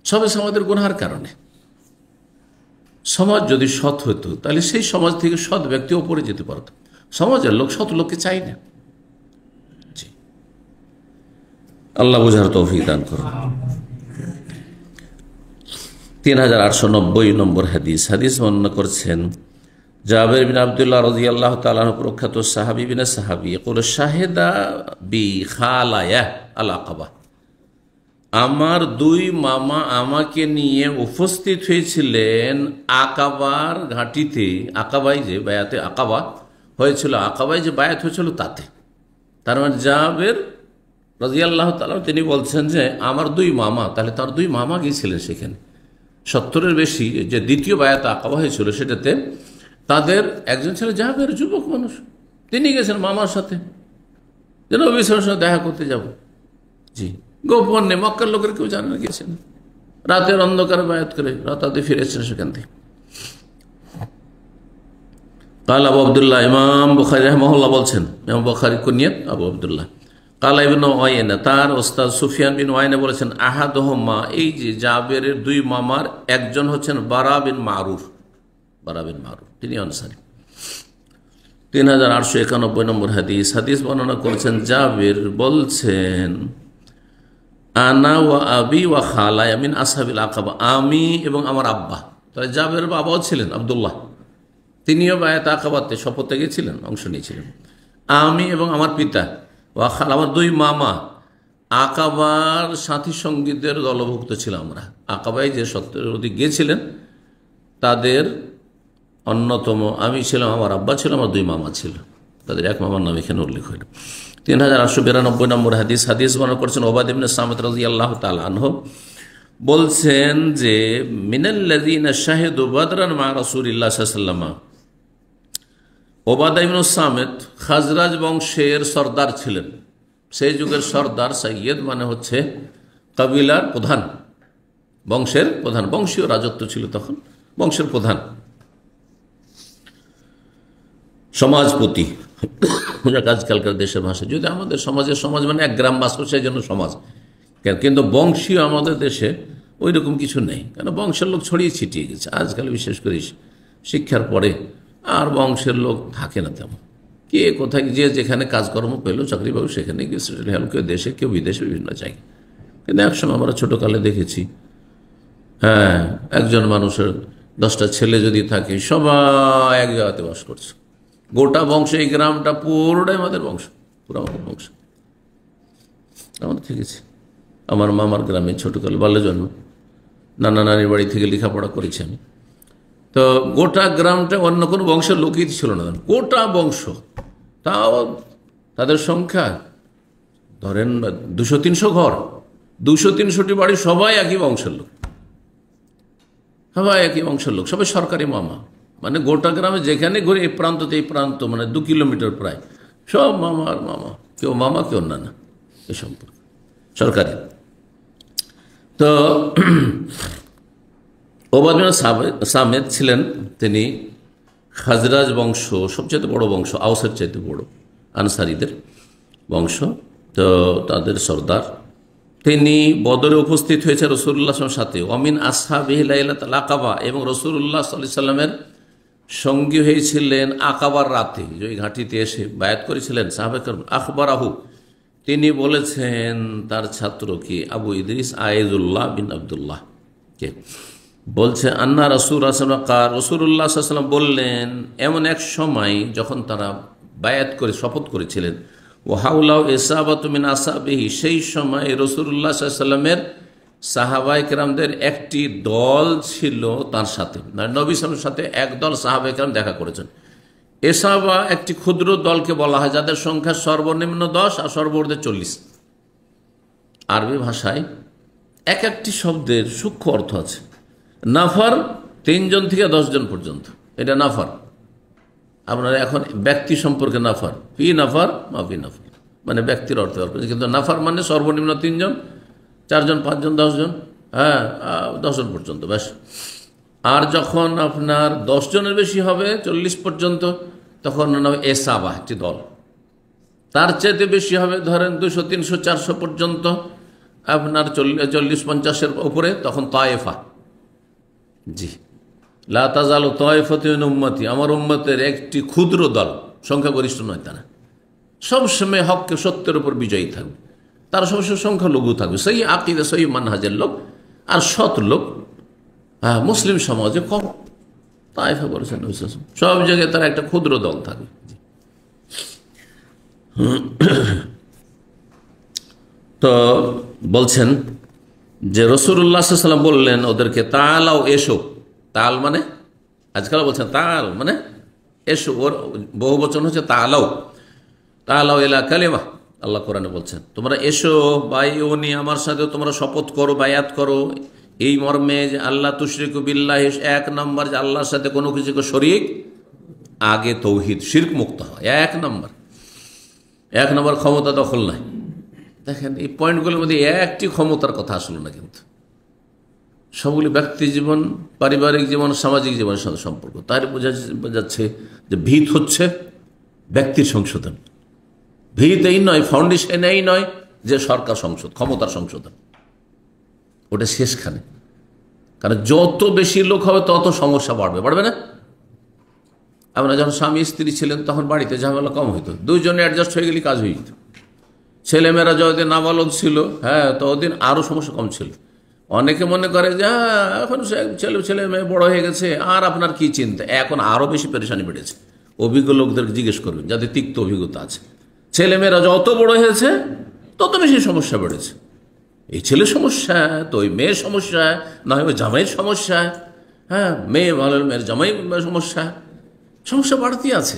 সবে আমাদের গুনার কারণে। সমাজ যদি সৎ হতো তাহলে সেই সমাজ থেকে সৎ ব্যক্তি ওপরে যেতে পারত। সমাজের লোক সৎ লোককে চাই না। আল্লাহ বুঝার তৌফিক দান করুন। 3890 নম্বর হাদিস বর্ণনা করছেন জাবের বিন আব্দুল্লাহ রাদিয়াল্লাহু তাআলা আনহু, প্রখ্যাত সাহাবী বিন সাহাবী, ইয়াকুল শাহিদা বি খালায়া আল আকাবা, আমার দুই মামা আমাকে নিয়ে উপস্থিত হয়েছিলেন আকাবার ঘাটিতে। আকাবাই যে বায়াতে আকাবা হয়েছিল, আকাবাই যে বায়াত হয়েছিল তাতে, তার মানে জাবের রাদিয়াল্লাহু তাআলা তিনি বলছেন যে আমার দুই মামা, তাহলে তার দুই মামা গিয়েছিলেন সেখানে। 70-এর বেশি যে দ্বিতীয় বায়াত আকাবা হয়েছিল, সেটাতে তাদের একজন ছিল জাবের, যুবক মানুষ, তিনি গেছেন মামার সাথে যেন নবী সাল্লাল্লাহু আলাইহি ওয়াসাল্লাম দেখা করতে যাব। জি, গোপনে, মক্কার লোকের কেউ জানে না, গেছেন রাতের অন্ধকারে বায়াত করে রাতাতে ফিরেছেন সেখান থেকে। কাল আবু আবদুল্লাহ, ইমাম বুখারী রাহিমাহুল্লাহ বলছেন, ইমাম বুখারী কুনিয়াত আবু আবদুল্লাহ। কাল ইবনে উয়াইনা, তার ওস্তাদ সুফিয়ান বিন উয়াইনা বলেছেন, আহাদুহুমা, এই যে জাবেরের দুই মামার একজন হচ্ছেন বারা বিন মারুর, বারা বিন মারুর, তিনি আনসারী। 3891 নম্বর হাদিস। হাদিস বর্ণনা করেছেন জাবের, বলছেন আনা ওয়া আবি ওয়া খালাই মিন আসহাবিল আকাবা, আমি এবং আমার আব্বা, তাহলে জাবের বাবাও ছিলেন আব্দুল্লাহ, তিনিও বায়াত আকাবাতে শপথে গিয়েছিলেন, অংশ নিয়েছিলেন। আমি এবং আমার পিতা ওয়া খাল, আমার দুই মামা আকাবার সাথী সঙ্গীদের দলভুক্ত ছিলাম আমরা। আকাবায় যে 70 অধিক গিয়েছিলেন তাদের অন্যতম আমি ছিলাম, আমার আব্বা ছিল, আমার দুই মামা ছিল, তাদের এক মামার নাম এখানে উল্লেখ হইল। 3892 নম্বর হাদিস। হাদিস বর্ণনা করছেন ওবাদ ইবনে সামিত রাদিয়াল্লাহু তাআলা আনহু, বলছেন যে মিনাল্লাযীনা শাহিদু বদরান মা রাসূলিল্লাহ সাল্লাল্লাহু আলাইহি ওয়াসাল্লাম, ওবাদা ইবনে সামিত খাজরাজ বংশের সর্দার ছিলেন, সেই যুগের সর্দার। সাইয়্যেদ মানে হচ্ছে কবিলার প্রধান, বংশের প্রধান, বংশীয় রাজত্ব ছিল তখন, বংশের প্রধান, সমাজপতি, আজকালকার দেশের ভাষা। যদি আমাদের সমাজের সমাজ মানে এক গ্রাম বাস সেই জন্য সমাজ, কিন্তু বংশীয় আমাদের দেশে ওই রকম কিছু নেই, কেন বংশের লোক ছড়িয়ে ছিটিয়ে গেছে। আজকাল বিশেষ করে শিক্ষার পরে আর বংশের লোক থাকে না তেমন, কে কোথায় যে যেখানে কাজকর্ম পেল, চাকরি পাবে, সেখানে গিয়ে সেটেল হল, কেউ দেশে, কেউ বিদেশে, বিভিন্ন জায়গায়। কিন্তু একসময় আমরা ছোটোকালে দেখেছি, হ্যাঁ, একজন মানুষের 10টা ছেলে যদি থাকে, সবাই এক জায়গাতে বাস করছে, গোটা বংশ, এই গ্রামটা পুরোটাই আমাদের বংশ, পুরো আমাদের বংশ। আমরা থেকেছি, আমার মামার গ্রামে ছোটোকালে বাল্য জন্ম, নানা নানির বাড়ি থেকে লেখাপড়া করেছি আমি। তো গোটা গ্রামটা অন্য কোনো বংশের লোকই ছিল না, গোটা বংশ, তাও তাদের সংখ্যা ধরেন 200-300 ঘর, 200-300টি বাড়ি, সবাই একই বংশের লোক, সবাই একই বংশের লোক, সবাই সরকারি মামা। মানে গোটা গ্রামে যেখানে ঘুরে এই প্রান্ততে এই প্রান্ত, মানে 2 কিলোমিটার প্রায়, সব মামার মামা, কেউ মামা কেউ নানা, এই সম্পর্ক সরকারি। তো ওবাদ বিন সামিত ছিলেন, তিনি খাজরাজ বংশ, সবচেয়ে বড় বংশ, আউসের চাইতে বড় আনসারীদের বংশ। তো তাদের সর্দার, তিনি বদরে উপস্থিত হয়েছে রাসূলুল্লাহ সাল্লাল্লাহু আলাইহি ওয়াসাল্লামের সাথে, অমিন আসহাবিহি লাইলাতুল আকাবা, এবং রাসূলুল্লাহ সাল্লাল্লাহু আলাইহি ওয়াসাল্লামের সঙ্গী হয়েছিলেন আকাবার রাতে, যে ওই ঘাঁটিতে এসে বায়াত করেছিলেন সাহাবায়ে কেরাম। আখবারাহু, তিনি বলেছেন তার ছাত্রকে, আবু ইদ্রিস আইজুল্লাহ বিন আব্দুল্লাহ কে বলছে, আন্না রাসূলুল্লাহ রাসূলুল্লাহ সাল্লাল্লাহু আলাইহি ওয়াসাল্লাম বললেন, এমন এক সময় যখন তারা বায়াত করে শপথ করেছিলেন, ওয়াহাউলাউ ইসাবাতু মিন আসহাবিহি, সেই সময় রাসূলুল্লাহ সাল্লাল্লাহু আলাইহি ওয়াসাল্লামের সাহাবায়ে কেরামদের একটি দল ছিল তার সাথে, নবী সাল্লাল্লাহু আলাইহি ওয়াসাল্লামের সাথে একদল সাহাবায়ে কেরাম দেখা করেছেন। এসাবা একটি ক্ষুদ্র দলকে বলা হয়, যাদের সংখ্যা সর্বনিম্ন 10 আর সর্বোর্ধ্বে 40। আরবি ভাষায় এক একটি শব্দের সূক্ষ্ম অর্থ আছে। নাফার 3 জন থেকে 10 জন পর্যন্ত, এটা নাফার। আপনারা এখন ব্যক্তি সম্পর্কে নাফার, ফি নাফার মা ফি নাফার, মানে ব্যক্তির অর্থ, কিন্তু নাফার মানে সর্বনিম্ন 3 জন, 4 জন, 5 জন, 10 জন, হ্যাঁ 10 জন পর্যন্ত ব্যাস। আর যখন আপনার 10 জনের বেশি হবে, 40 পর্যন্ত, তখন এসাবা একটি দল। তার চাইতে বেশি হবে, ধরেন 200, 300, 400 পর্যন্ত, আপনার 40-50-এর উপরে, তখন তায়েফা। জি, লা তাজালু তায়েফাতুন মিন উম্মতি, আমার উম্মতের একটি ক্ষুদ্র দল, সংখ্যাগরিষ্ঠ নয় তারা, সবসময় হককে, সত্যের উপর বিজয়ী থাকবে, তারা সবসময় সংখ্যালঘু থাকবে, সেই আকিদা, সেই মানহাজের লোক আর সৎ লোক। হ্যাঁ, মুসলিম সমাজে কম, তায়েফা বলেছেন সব জায়গায় তারা একটা ক্ষুদ্র দল থাকবে। তো বলছেন যে রাসূলুল্লাহ সাল্লাল্লাহু আলাইহি ওয়াসাল্লাম বললেন ওদেরকে, তালাও, এসো। তাল মানে, আজকাল বলছেন তাল মানে এসো, ওর বহু বচন হচ্ছে তালাও, তালাও ইলা কালিমা। আল্লাহ কোরআনে বলছেন, তোমরা এসো, বাইউনি, আমার সাথে তোমরা শপথ করো, বায়াত করো, এই মর্মে যে আল্লাহ তুশরিকু বিল্লাহ, এক নম্বর যে আল্লাহর সাথে কোনো কিছুকে শরীক, আগে তৌহিদ শিরক মুক্ত হয়। এক নম্বর ক্ষমতা দখল নাই। দেখেন এই পয়েন্টগুলোর মধ্যে একটি ক্ষমতার কথা আসলো না, কিন্তু সবগুলি ব্যক্তি জীবন, পারিবারিক জীবন, সামাজিক জীবনের সাথে সম্পর্ক। তার বোঝাচ্ছে যে ভিত হচ্ছে ব্যক্তির সংশোধন, ভিত এই নয়, ফাউন্ডেশন এই নয় যে সরকার সংসদ, ক্ষমতার সংশোধন, ওটা শেষখানে। কারণ যত বেশি লোক হবে তত সমস্যা বাড়বে না? আমরা যখন স্বামী স্ত্রী ছিলেন তখন বাড়িতে ঝামেলা কম হইতো, দুইজনে অ্যাডজাস্ট হয়ে গেলে কাজ হয়ে যেত। ছেলেমেয়েরা যতদিন নাবালক ছিল, ততদিন আরও সমস্যা কম ছিল। অনেকে মনে করে যে এখন ছেলে মেয়ে বড় হয়ে গেছে, আর আপনার কি চিন্তা। এখন আরও বেশি পেরেশানি বেড়েছে। অভিজ্ঞ লোকদেরকে জিজ্ঞেস করবেন, যাদের তিক্ত অভিজ্ঞতা আছে। ছেলেমেয়েরা যত বড় হয়েছে তত বেশি সমস্যা বেড়েছে। এই ছেলে সমস্যা, তো ওই মেয়ের সমস্যা, না হয় ওই জামাইয়ের সমস্যা, মেয়ে ভালো মেয়ের জামাই সমস্যা বাড়তি আছে।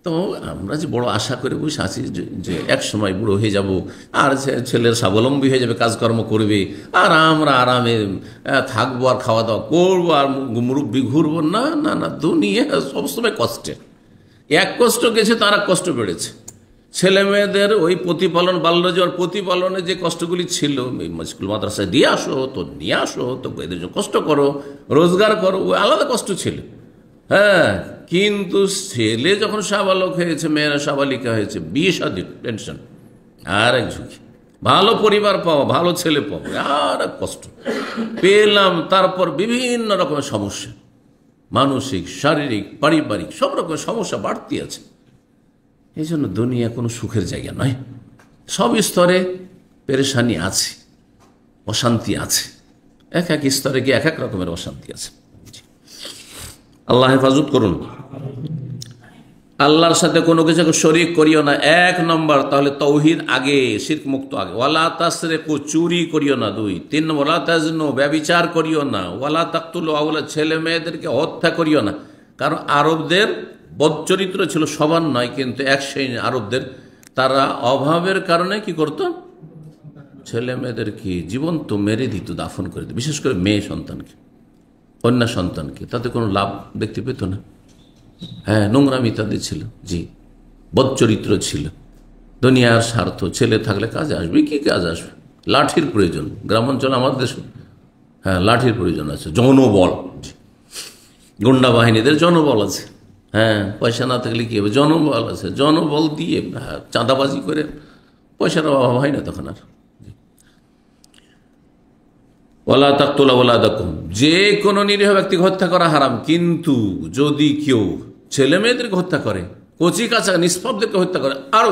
তো আমরা যে বড় আশা করে বসে আছি যে এক সময় বুড়ো হয়ে যাব, আর ছেলের স্বাবলম্বী হয়ে যাবে, কাজকর্ম করবে, আর আমরা আরামে থাকবো, আর খাওয়া দাওয়া করবো, আর মুরব্বি ঘুরবো। না না না, দুনিয়া সবসময় কষ্টে। এক কষ্ট গেছে তার এক কষ্ট বেড়েছে। ছেলে মেয়েদের ওই প্রতিপালন, বাল্যজোয়ার প্রতিপালনে যে কষ্টগুলি ছিল, স্কুল মাদ্রাসায় দিয়ে আসো হতো, নিয়ে আসো হতো, এদের জন্য কষ্ট করো, রোজগার করো, ওই আলাদা কষ্ট ছিল। কিন্তু ছেলে যখন সাবালক হয়েছে, মেয়েরা সাবালিকা হয়েছে, বিয়ে শাদী টেনশন, আর এক ঝুঁকি। ভালো পরিবার পাওয়া, ভালো ছেলে পাওয়া, আর এক কষ্ট পেলাম। তারপর বিভিন্ন রকমের সমস্যা, মানসিক, শারীরিক, পারিবারিক, সব রকমের সমস্যা বাড়তি আছে। এই জন্য দুনিয়া কোনো সুখের জায়গা নয়। সব স্তরে পেরেশানি আছে, অশান্তি আছে। এক এক স্তরে গিয়ে এক এক রকমের অশান্তি আছে। আল্লাহ হেফাজত করুন। আল্লাহর সাথে কোনো কিছুকে শরীক করিও না, এক নম্বর। তাহলে তৌহিদ আগে, শিরক মুক্ত আগে। ওয়ালা তাসরিকু, চুরি করিও না। 2, 3 নম্বর ওয়ালা তাজনু, ব্যভিচার করিও না। ওয়ালা তাকতুলু আওলাদ, ছেলে মেয়েদেরকে হত্যা করিও না। কারণ আরবদের বদচরিত্র ছিল, সবার নয়, কিন্তু এক শ্রেণী আরবদের, তারা অভাবের কারণে কি করত, ছেলে মেয়েদেরকে জীবন্ত মেরে দিত, দাফন করে দিত। বিশেষ করে মেয়ে সন্তানকে, কন্যা সন্তানকে, তাতে কোনো লাভ দেখতে পেত না। নোংরামি তাদের ছিল, জি, বদচরিত্র ছিল, দুনিয়ার স্বার্থ। ছেলে থাকলে কাজে আসবে, কি কাজ আসবে? লাঠির প্রয়োজন। গ্রামাঞ্চলে আমাদের দেশে লাঠির প্রয়োজন আছে, জনবল। গুন্ডা বাহিনীদের জনবল আছে। পয়সা না থাকলে কি হবে? জনবল আছে, জনবল দিয়ে চাঁদাবাজি করে পয়সার অভাব হয় না তখন আর। ওয়ালা তাকতুলু আওলাদাকুম, যে কোনো নিরীহ ব্যক্তিকে হত্যা করা হারাম। কিন্তু যদি কেউ ছেলে মেয়েদেরকে হত্যা করে, কচি কাঁচা নিষ্পাপদেরকে হত্যা করে, আরো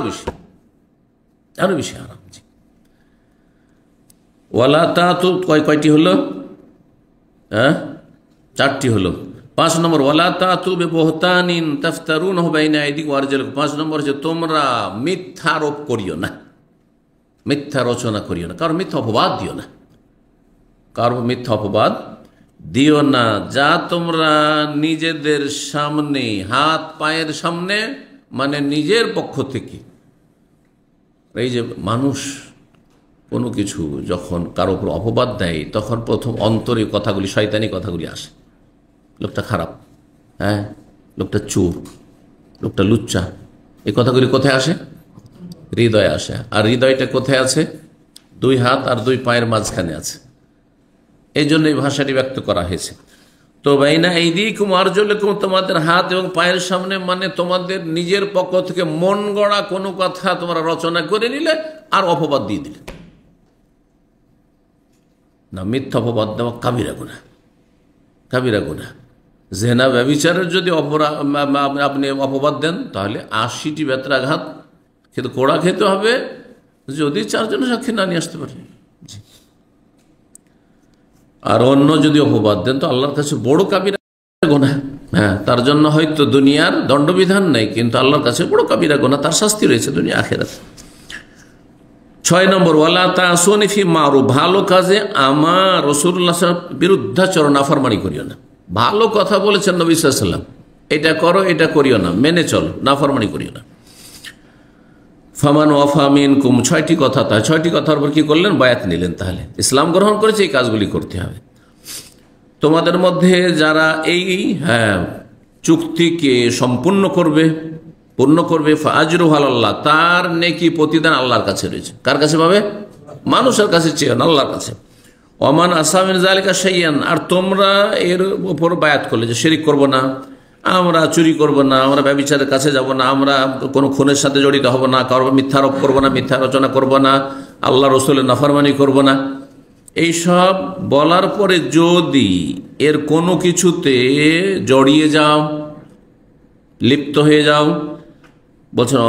বেশি হারাম। ওয়ালা তাতু, কয়টি হলো? 4টি হলো। 5 নম্বর ওয়ালা তাতু বিবহতানিন তাফতারুনহু বাইনা আইদিকুম ওয়া আরজুলিকুম। 5 নম্বর হচ্ছে তোমরা মিথ্যা আরোপ করিও না, মিথ্যা রচনা করিও না, কারণ মিথ্যা অপবাদ দিও না, কারো মিথ্যা অপবাদ দিও না, যা তোমরা নিজেদের সামনে, হাত পায়ের সামনে, মানে নিজের পক্ষ থেকে। এই যে মানুষ কোনো কিছু যখন কারো উপর অপবাদ দেয়, তখন প্রথম অন্তরে কথাগুলি, শয়তানি কথাগুলি আসে। লোকটা খারাপ, লোকটা চোর, লোকটা লুচ্চা, এই কথাগুলি কোথায় আসে? হৃদয়ে আসে। আর হৃদয়টা কোথায় আছে? 2 হাত আর 2 পায়ের মাঝখানে আছে। এই জন্য এই ভাষাটি ব্যক্ত করা হয়েছে। তো বাইনা আইদিকুম ওয়া আরজুলিকুম, তোমাদের হাত এবং পায়ের সামনে, মানে তোমাদের নিজের পক্ষ থেকে মন গড়া কোনো কথা তোমরা রচনা করে নিলে আর অপবাদ দিয়ে দিলে না। মিথ্যা অপবাদ দেওয়া কাবিরা গুনাহ, কাবিরা গুনাহ। জেনা ব্যভিচারের যদি আপনি অপবাদ দেন, তাহলে 80টি বেত্রাঘাত কিন্তু কোড়া খেতে হবে, যদি 4 জনের সাক্ষী না নিয়ে আসতে পারে। আর অন্য যদি অপবাদ দেন তো আল্লাহর কাছে বড় কাবিরা গুনাহ। তার জন্য হয়তো দুনিয়ার দণ্ডবিধান নেই, কিন্তু আল্লাহর কাছে বড় কাবিরা গুনাহ, তার শাস্তি রয়েছে দুনিয়া আখিরাতে। 6 নম্বর ওয়ালা তাসুনি ফি মারুফ, ভালো কাজে আমার রাসূলুল্লাহ বিরুদ্ধাচরণ, নাফরমানি করিও না। ভালো কথা বলেছেন নবী সাল্লাল্লাহু আলাইহি ওয়াসাল্লাম, এটা করো, এটা করিও না, মেনে চলো, নাফরমানি করিও না। ফামান ওয়াফা মিনকুম, 6টি কথা। তাই 6টি কথার উপর কি করলেন? বায়াত নিলেন। তাহলে ইসলাম গ্রহণ করেছে, এই কাজগুলি করতে হবে। তোমাদের মধ্যে যারা এই চুক্তিকে সম্পূর্ণ করবে, পূর্ণ করবে, ফাজরুহু আলাল্লাহ, তার নেকি প্রতিদান আল্লাহর কাছে রয়েছে। কার কাছে পাবে? মানুষের কাছে চেয়ে না, আল্লাহর কাছে। ওমান আসা মিন যালিকা শাইআন, আর তোমরা এর উপর বায়াত করলে যে শিরিক করব না, আমরা চুরি করব না, আমরা ব্যভিচারের কাছে যাব না, আমরা কোনো খুনের সাথে জড়িত হব না, কারো মিথ্যারোপ করব না, মিথ্যা রচনা করব না, আল্লাহ রসুলের নাফরমানি করব না। এইসব বলার পরে যদি এর কোনো কিছুতে জড়িয়ে যাও, লিপ্ত হয়ে যাও, বলছেন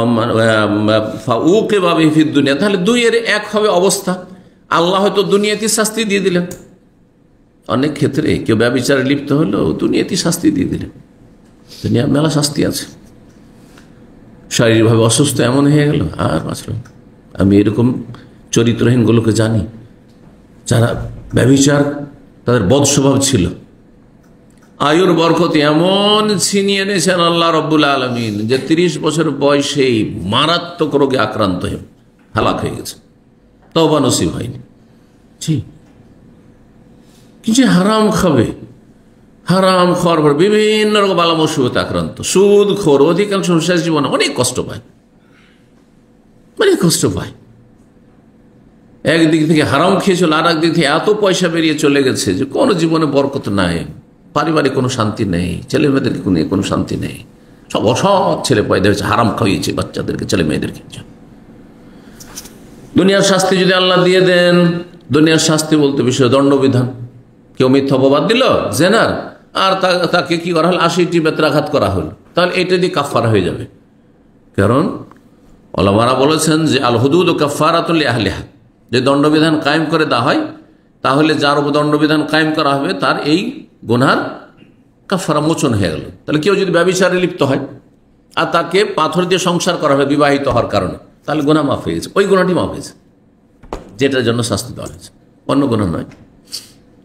ফাউকে বাবে ফিদ দুনিয়া, তাহলে দুইয়ের এক হবে অবস্থা। আল্লাহ হয়তো দুনিয়াতে শাস্তি দিয়ে দিলেন। অনেক ক্ষেত্রে কেউ ব্যভিচারে লিপ্ত হলো, দুনিয়াতে শাস্তি দিয়ে দিলেন। দুনিয়ার মেলা শাস্তি আছে। শারীরিকভাবে অসুস্থ এমন হয়ে গেল, আর বাঁচল। আমি এরকম চরিত্রহীনগুলোকে জানি, যারা ব্যভিচার, তাদের বদ স্বভাব ছিল, আয়ুর বরকতে এমন ছিনিয়ে এনেছেন আল্লাহ রব্বুল আলমিন যে 30 বছর বয়সেই মারাত্মক রোগে আক্রান্ত হয়ে হালাক হয়ে গেছে, তওবা নসিব হয়নি। জি, কিছু হারাম খাবে, হারাম খাওয়ার পর বিভিন্ন রকম বালা মুসিবতে আক্রান্ত। সুদ খোর অধিকাংশ শেষ জীবনে অনেক কষ্ট পায়, অনেক কষ্ট পায়। একদিক থেকে হারাম খেয়েছিল, আর একদিক থেকে এত পয়সা বেরিয়ে চলে গেছে যে কোনো জীবনে বরকত নাই, পারিবারিক কোনো শান্তি নেই, ছেলে মেয়েদেরকে কোনো শান্তি নেই। সব অসৎ ছেলে পয়দা হয়েছে, হারাম খাইয়েছে বাচ্চাদেরকে, ছেলে মেয়েদেরকে। দুনিয়ার শাস্তি যদি আল্লাহ দিয়ে দেন, দুনিয়ার শাস্তি বলতে বিষয় দণ্ডবিধান। কেউ মিথ্যা অপবাদ দিল জেনার, আর তাকে কি করা হল? 80টি বেত্রাঘাত করা হল, তাহলে এটা দিয়ে কাফারা হয়ে যাবে। কারণ ওলামারা বলেছেন যে আল হুদুদ কাফারাতুল লিআহলিহা, যে দণ্ডবিধান কায়েম করে দেওয়া হয়, তাহলে যার উপর দণ্ডবিধান কায়েম করা হবে তার এই গুনার কাফারা মোচন হয়ে গেল। তাহলে কেউ যদি ব্যভিচারে লিপ্ত হয় আর তাকে পাথর দিয়ে সংসার করা হবে বিবাহিত হওয়ার কারণে, তাহলে গুনাহ মাফ হয়ে গেছে, ওই গুনাহটি মাফ হয়েছে, যেটার জন্য শাস্তি দেওয়া হয়েছে। অন্য গুনাহ নয়,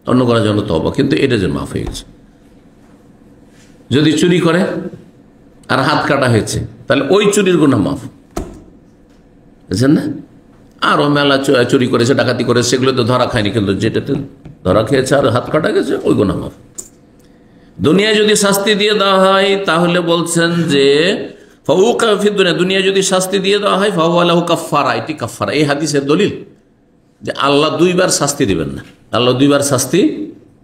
অন্য গুনাহের জন্য তওবা, কিন্তু এটার জন্য মাফ হয়ে গেছে। যদি চুরি করে আর হাত কাটা হয়েছে, তাহলে ওই চুরির গুনাহ মাফ, বুঝছেন না? আরও মেলা চুরি করেছে, ডাকাতি করেছে, সেগুলো তো ধরা খায়নি, কিন্তু যেটাতে ধরা খেয়েছে আর হাত কাটা গেছে, ওই গুনাহ মাফ। দুনিয়ায় যদি শাস্তি দিয়ে দেওয়া হয়, তাহলে বলছেন যে ফাউকা ফিদ দুনিয়া, দুনিয়ায় যদি শাস্তি দিয়ে দেওয়া হয় ফাহুয়া লাহু কাফারা, এটি কাফারা। এই হাদিসের দলিল যে আল্লাহ 2বার শাস্তি দিবেন না, আল্লাহ 2বার শাস্তি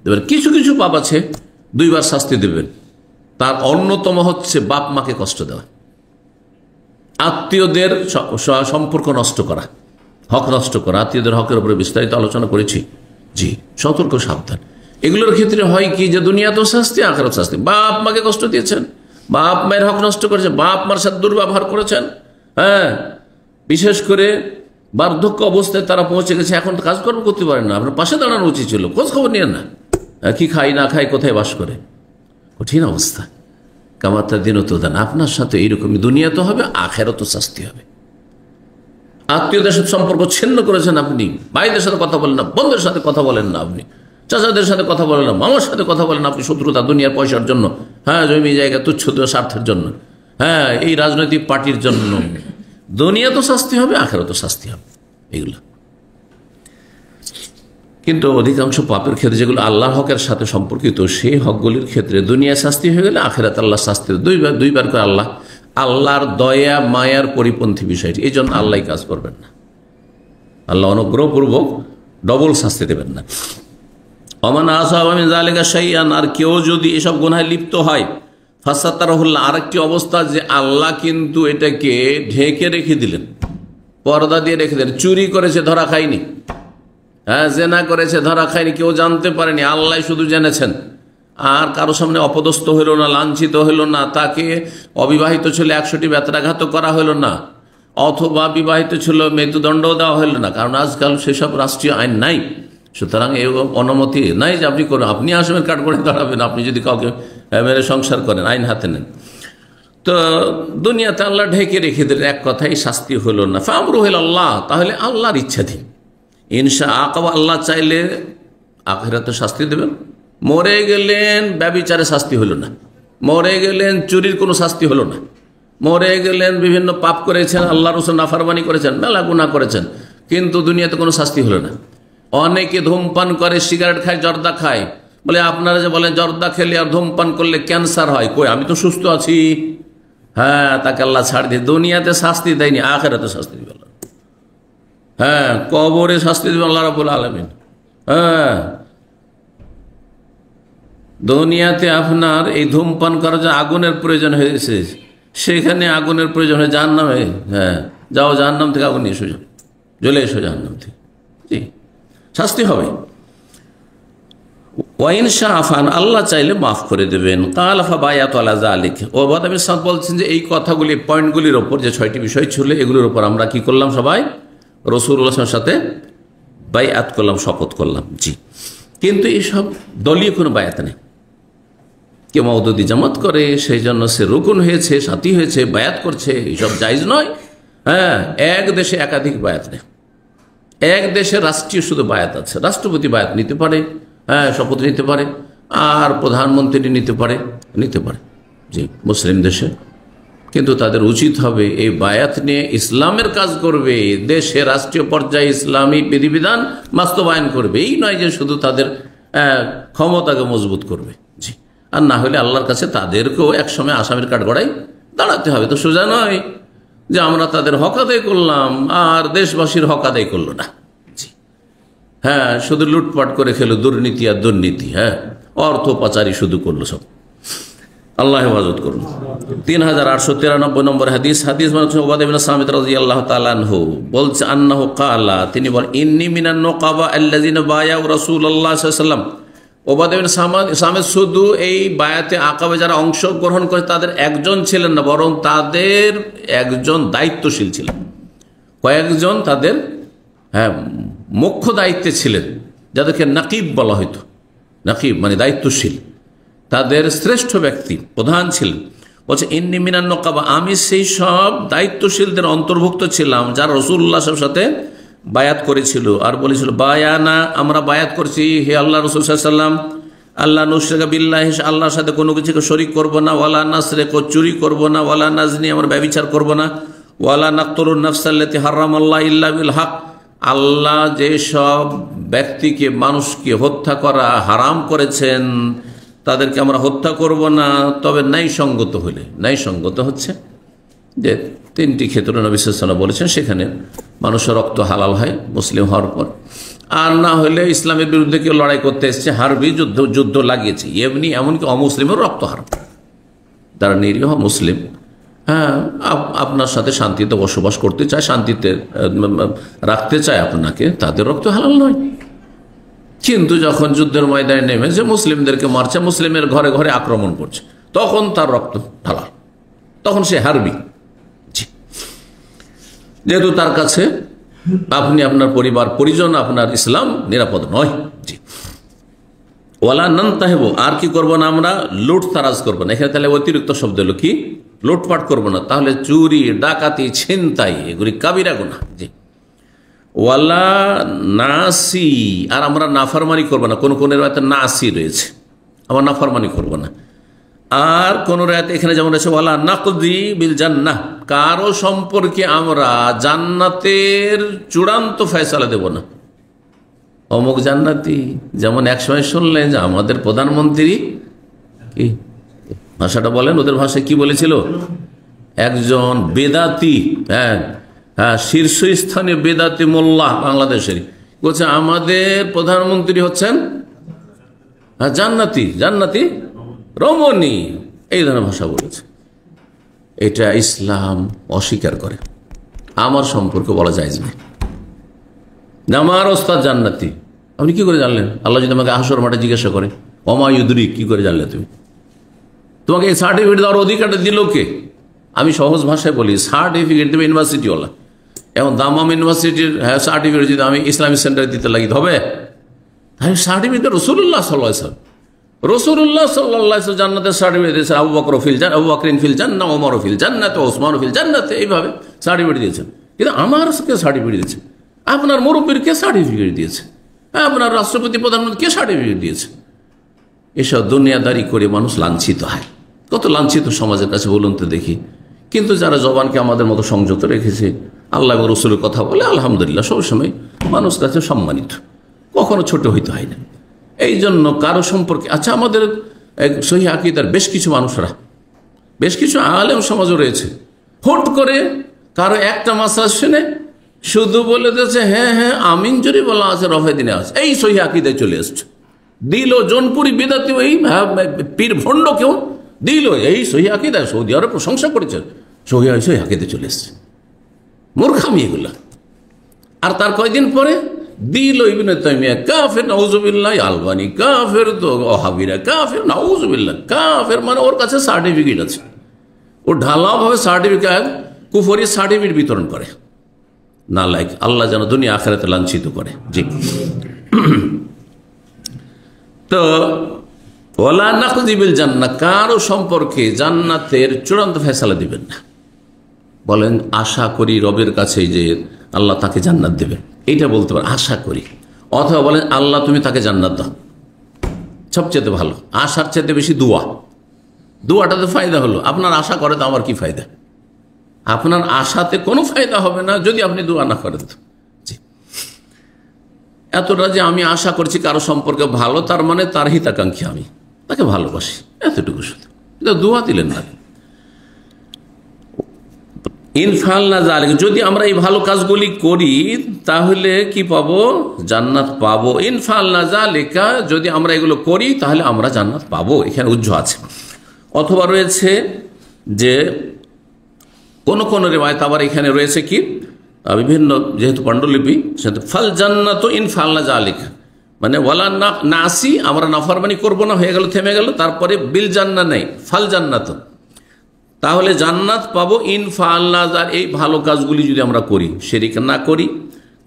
দেবেন। কিছু কিছু পাপ আছে 2বার শাস্তি দেবেন, তার অন্যতম হচ্ছে বাপ মাকে কষ্ট দেওয়া, আত্মীয়দের সম্পর্ক নষ্ট করা, হক নষ্ট করা, আত্মীয়দের হকের উপরে বিস্তারিত আলোচনা করেছি। জি, সতর্ক সাবধান। এগুলোর ক্ষেত্রে হয় কি যে দুনিয়াতেও শাস্তি, আখিরাতেও শাস্তি। বাপ মাকে কষ্ট দিয়েছেন, বাপ মায়ের হক নষ্ট করেছেন, বাপ মার সাথে দুর্ব্যবহার করেছেন, বিশেষ করে বার্ধক্য অবস্থায় তারা পৌঁছে গেছে, এখন তো কাজকর্ম করতে পারেন না, আপনার পাশে দাঁড়ানো উচিত ছিল, খোঁজ খবর নিয়ে না, কি খাই না খাই, কোথায় বাস করে, কঠিন অবস্থা। কামাতা দিনও দান, আপনার সাথে এইরকমই দুনিয়াতে হবে, আখিরাতেও শাস্তি হবে। আত্মীয়দের সাথে সম্পর্ক ছিন্ন করেছেন আপনি, ভাইদের সাথে কথা বলেন না, বোনদের সাথে কথা বলেন না, আপনি চাচাদের সাথে কথা বলেন না, মামার সাথে কথা বলেন আপনি, শত্রুতা, দুনিয়ার পয়সার জন্য, জমি জায়গা তুচ্ছ স্বার্থের জন্য, এই রাজনৈতিক পার্টির জন্য। দুনিয়া তো শাস্তি হবে, আখিরাতেও শাস্তি হবে এগুলো। কিন্তু অধিকাংশ পাপের ক্ষেত্রে যেগুলো আল্লাহর হকের সাথে সম্পর্কিত, সেই হকগুলির ক্ষেত্রে দুনিয়া শাস্তি হয়ে গেলে আখিরাত আল্লাহ শাস্তি, দুইবার করে আল্লাহর দয়া মায়ার পরিপন্থী বিষয়টি। এই জন্য আল্লাহ কাজ করবেন না, আল্লাহ অনুগ্রহপূর্বক ডবল শাস্তি দেবেন না। ওমান আসাবা মিন যালিকা শাইআন, আর কেউ যদি এসব গুনাহে লিপ্ত হয়, ফাসাতারাহুল্লাহ, আরেকটি অবস্থা যে আল্লাহ কিন্তু এটাকে ঢেকে রেখে দিলেন, পর্দা দিয়ে রেখে দিলেন। চুরি করেছে, ধরা খায়নি, জেনা করেছে, ধরা খায়নি, কেউ জানতে পারেনি, আল্লাহ শুধু জেনেছেন। আর কারো সামনে অপদস্থ হইল না, লাঞ্ছিত হইল না, তাকে অবিবাহিত ছিল 100টি বেত্রাঘাত করা হইল না, অথবা বিবাহিত ছিল মৃত্যুদণ্ড দেওয়া হইল না, কারণ আজকাল সেসব রাষ্ট্রীয় আইন নাই। সুতরাং এই অনুমতি নাই যে আপনি করুন, আপনি আসামের কাঠ করে দাঁড়াবেন আপনি যদি কাউকে মেরে সংসার করেন, আইন হাতে নেন। তো দুনিয়াতে আল্লাহ ঢেকে রেখে দিলেন, এক কথাই শাস্তি হইল না। ফামরু হইল আল্লাহ, তাহলে আল্লাহর ইচ্ছাধীন। ইনশা আকাবা, আল্লাহ চাইলে আখিরাতে শাস্তি দেবেন। মরে গেলেন ব্যভিচারে শাস্তি হলো না, মরে গেলেন চুরির কোনো শাস্তি হলো না, মরে গেলেন, বিভিন্ন পাপ করেছেন, আল্লাহ রসুল নাফরমানি করেছেন, মেলা গুনাহ করেছেন, কিন্তু দুনিয়াতে কোনো শাস্তি হলো না। অনেকে ধূমপান করে, সিগারেট খায়, জর্দা খায়, বলে আপনারা যে বলেন জর্দা খেলে আর ধূমপান করলে ক্যান্সার হয়, কই আমি তো সুস্থ আছি। হ্যাঁ, তাকে আল্লাহ ছাড় দিয়ে দুনিয়াতে শাস্তি দেয়নি, আখিরাতে শাস্তি দিবে আল্লাহ। হ্যাঁ, কবরে শাস্তি দিবে আল্লাহ রাব্বুল আলামিন। হ্যাঁ, দুনিয়াতে আপনার এই ধূমপান করার যে আগুনের প্রয়োজন হয়েছে, সেখানে আগুনের প্রয়োজন হয় জাহান্নামে। হ্যাঁ, যাও জাহান্নাম থেকে আগুন নিয়ে এসো, জ্বলে এসো জাহান্নাম থেকে। জি, শাস্তি হবে। ওয়াইন শাহ আফান, আল্লাহ চাইলে মাফ করে দেবেন। কালাফা বায়াত আলা যালিক। ওবাদ আমির সাহেব বলছেন যে এই কথাগুলি, পয়েন্টগুলির ওপর যে 6টি বিষয় ছিল, এগুলোর ওপর আমরা কি করলাম, সবাই রাসূলুল্লাহর সাথে বায়াত করলাম, শপথ করলাম। জি, কিন্তু এইসব দলীয় কোনো বায়াত নেই। কেউ মওদুদি জামাত করে, সেই জন্য সে রুকুন হয়েছে, সাথী হয়েছে, বায়াত করছে, এইসব জায়েজ নয়। হ্যাঁ, এক দেশে একাধিক বায়াত নেই। এক দেশে রাষ্ট্রীয় শুধু বায়াত আছে, রাষ্ট্রপতি বায়াত নিতে পারে, হ্যাঁ, শপথ নিতে পারে, আর প্রধানমন্ত্রী নিতে পারে। জি, মুসলিম দেশে। কিন্তু তাদের উচিত হবে এই বায়াত নিয়ে ইসলামের কাজ করবে, দেশে রাষ্ট্রীয় পর্যায়ে ইসলামী বিধিবিধান বাস্তবায়ন করবে। এই নয় যে শুধু তাদের ক্ষমতাকে মজবুত করবে। জি, আর না হলে আল্লাহর কাছে তাদেরকেও একসময় আসামির কাঠগড়ায় দাঁড়াতে হবে। তো সোজা নয় যে আমরা তাদের হক আদায় করলাম আর দেশবাসীর হক আদায় করলো না। জি, হ্যাঁ, শুধু লুটপাট করে খেলো, দুর্নীতি আর দুর্নীতি, হ্যাঁ, অর্থ পাচারি শুধু করলো সব। আল্লাহ হেফাজত করুন। 3893 নম্বর হাদিস উবাদা ইবনে সামিত রাদিয়াল্লাহু তাআলা আনহু বলছে, আন্নাহু ক্বালা, তিনি বলেন, ইন্নী মিনান নুকাবা আল্লাযিনা বায়াউ রাসূলুল্লাহ সাল্লাল্লাহু আলাইহি ওয়াসাল্লাম। উবাদা ইবনে সামিত শুধু এই বায়াতে আকাবে যারা অংশগ্রহণ করে তাদের একজন ছিলেন না, বরং তাদের একজন দায়িত্বশীল ছিলেন। কয়েকজন তাদের মুখ্য দায়িত্বে ছিলেন, যাদেরকে নাকিব বলা হইতো। নাকিব মানে দায়িত্বশীল, তাদের শ্রেষ্ঠ ব্যক্তি, প্রধান ছিলেন। বলছে ইন্নী মিনান নুকাবা, আমি সেই সব দায়িত্বশীলদের অন্তর্ভুক্ত ছিলাম যারা রাসূলুল্লাহ সাল্লাল্লাহু আলাইহি ওয়াসাল্লামের সাথে বায়াত করেছিল, আর বলেছিল বায়ানা, আমরা বায়াত করছি হে আল্লাহ রাসূল সাল্লাল্লাহু আলাইহি ওয়াসাল্লাম, আল্লাহ নুশরিকা বিল্লাহি, আল্লাহর সাথে কোনো কিছুকে শরীক করব না, ওয়ালা নাসরিকু, চুরি করব না, ওয়ালা নাজনি, আমরা ব্যভিচার করব না, ওয়ালা নাকতুলুন নাফসাল্লাতী হারামাল্লাহু ইল্লা বিল হক, আল্লাহ যে সব ব্যক্তিকে, মানুষকে হত্যা করা হারাম করেছেন তাদেরকে আমরা হত্যা করব না, তবে ন্যায়সঙ্গত হলে। ন্যায়সঙ্গত হচ্ছে যে 3টি ক্ষেত্রে নবী সাল্লাল্লাহু আলাইহি ওয়াসাল্লাম বলেছেন, সেখানে মানুষের রক্ত হালাল হয় মুসলিম হওয়ার পর। আর না হলে ইসলামের বিরুদ্ধে কেউ লড়াই করতে এসছে, হারবি যুদ্ধ লাগিয়েছে, এমনকি অমুসলিমের রক্ত হারাম। তারা নিরীহ মুসলিম, হ্যাঁ, আপনার সাথে শান্তিতে বসবাস করতে চায়, শান্তিতে রাখতে চায় আপনাকে, তাদের রক্ত হালাল নয়। কিন্তু যখন যুদ্ধের ময়দানে নেমেছে, মুসলিমদেরকে মারছে, মুসলিমের ঘরে ঘরে আক্রমণ করছে, তখন তার রক্ত হালাল, তখন সে হারবি। যেহেতু তার কাছে আপনি, আপনার পরিবার পরিজন, আপনার ইসলাম নিরাপদ নয়। জি, ওয়ালা নানতাহিবু, আর কি করবো না, আমরা লুট তারাজ করবো না। এখানে তাহলে অতিরিক্ত শব্দ হলো কি, লুটপাট করবো না। তাহলে চুরি, ডাকাতি, ছিনতাই, এগুলি কাবিরা গুনাহ। জি, ওয়ালা নাসি, আর আমরা নাফরমানি করবো না। কোন কোন রাতে নাসি রয়েছে, আমরা নাফরমানি করবো না। আর কোন রাতে এখানে যেমন রয়েছে ওয়ালা নাকদি বিল জান্নাহ, কারো সম্পর্কে আমরা জান্নাতের চূড়ান্ত ফয়সালা দেব না। অমুক জান্নাতি, যেমন একসময় শুনলেন যে আমাদের প্রধানমন্ত্রী, কি ভাষাটা বলেন, ওদের ভাষায় কি বলেছিল, একজন বেদাতি, হ্যাঁ, শীর্ষস্থানীয় বেদাতি মোল্লা বাংলাদেশের, বলছে আমাদের প্রধানমন্ত্রী হচ্ছেন জান্নাতি, জান্নাতি রমণী, এই ধরনের ভাষা বলেছে। এটা ইসলাম অস্বীকার করে। আমার সম্পর্কে বলা যায় না, আমার ওস্তাদ জান্নাতি। আপনি কি করে জানলেন? আল্লাহ যদি আমাকে হাসর মাঠে জিজ্ঞাসা করে, অমায়ুদ্রি, কি করে জানলে তুমি? তোমাকে এই সার্টিফিকেট দেওয়ার অধিকারটা দিল কে? আমি সহজ ভাষায় বলি, সার্টিফিকেট দেবে ইউনিভার্সিটিওয়ালা। এবং দামাম ইউনিভার্সিটির সার্টিফিকেট যদি আমি ইসলামিক সেন্টারে দিতে লাগি হবে? সার্টিফিকেট রাসূলুল্লাহ সাল্লাল্লাহু আলাইহি ওয়াসাল্লাম, রাসূলুল্লাহ সাল্লাল্লাহু আলাইহি ওয়াসাল্লাম জান্নাতের সার্টিফিকেট দিয়েছেন। আবু বকর ফিল জান্নাত, আবু বকরিন ফিল জান্নাহ, ওমর ফিল জান্নাত, ওসমান ফিল জান্নাত, এইভাবে সার্টিফিকেট দিয়েছেন। কিন্তু আমার কে সার্টিফিকেট দিয়েছে? আপনার মুরব্বীর কে সার্টিফিকেট দিয়েছে? আপনার রাষ্ট্রপতি, প্রধানমন্ত্রী কে সার্টিফিকেট দিয়েছে? এসব দুনিয়াদারি করে মানুষ লাঞ্ছিত হয়। কত লাঞ্ছিত সমাজের কাছে বলুন তো দেখি। কিন্তু যারা জবানকে আমাদের মতো সংযত রেখেছে, আল্লাহ এবং রসুলের কথা বলে, আলহামদুলিল্লাহ সবসময় মানুষ কাছে সম্মানিত, কখনো ছোট হইতে হয় না। এই জন্য কারো সম্পর্কে, আচ্ছা আমাদের সহি আকীদার বেশ কিছু মানুষরা, বেশ কিছু আলেম সমাজও রয়েছে, হুট করে কারো একটা মাসলা শুনে শুধু বলে দিয়েছে হ্যাঁ হ্যাঁ আমিন জরি বলা আছে, রফে দিনে আছে, এই সহি আকীদায় চলে এসছে। দিল জোনপুরি বিদাতি ওই পীর ভণ্ড কেউ দিল এই সহি আকীদায়, সৌদি আরব প্রশংসা করেছে, সহি আকীদায় চলে এসছে। মূর্খামি এগুলা। আর তার কয়েকদিন পরে দিল ইবনে তাইমিয়া কাফের, নাউজুবিল্লাহ, আলবানি কাফের, তো ওহাবিরা কাফের, নাউজুবিল্লাহ কাফের, মানে ওর কাছে সার্টিফিকেট আছে, ও ঢালাওভাবে সার্টিফিকেট, কুফরি সার্টিফিকেট বিতরণ করে। না লাইক, আল্লাহ যেন দুনিয়া আখিরাতে লাঞ্ছিত করে। জি, তো ওয়ালা নাকযিবিল জান্নাহ, কারো সম্পর্কে জান্নাতের চূড়ান্ত ফয়সালা দিবেন না। বলেন আশা করি রবের কাছে যে আল্লাহ তাকে জান্নাত দেবেন, এইটা বলতে পারেন আশা করি। অথবা বলেন আল্লাহ তুমি তাকে জান্নাত দাও, সবচেয়ে ভালো। আশার চাইতে বেশি দোয়া, দোয়াটাতে ফায়দা হলো। আপনার আশা করে তো আমার কি ফায়দা? আপনার আশাতে কোনো ফায়দা হবে না যদি আপনি দোয়া না করেন। এতটা যে আমি আশা করছি কারো সম্পর্কে ভালো, তার মানে তার হিতাকাঙ্ক্ষী, আমি তাকে ভালোবাসি, এতটুকু শুধু, দোয়া দিলেন না। ইনফাল না জালিক, যদি আমরা এই ভালো কাজগুলি করি তাহলে কি পাবো? জান্নাত পাবো। ইনফাল না জালিকা, যদি আমরা এগুলো করি তাহলে আমরা জান্নাত পাবো, এখানে উজ্জ্ব আছে। অথবা রয়েছে যে কোন কোন রিওয়ায়াত আবার এখানে রয়েছে কি, বিভিন্ন যেহেতু পাণ্ডুলিপি, সেহেতু ফাল জান্নাত ইনফাল না জালিকা, মানে ওয়ালা নাসি, আমরা নাফরমানি করবো না, হয়ে গেল, থেমে গেল, তারপরে বিল জান্নাত নেই, ফাল জান্নাত, তাহলে জান্নাত পাবো। ইনফাআল্লাহ, এই ভালো কাজগুলি যদি আমরা করি, শিরক না করি,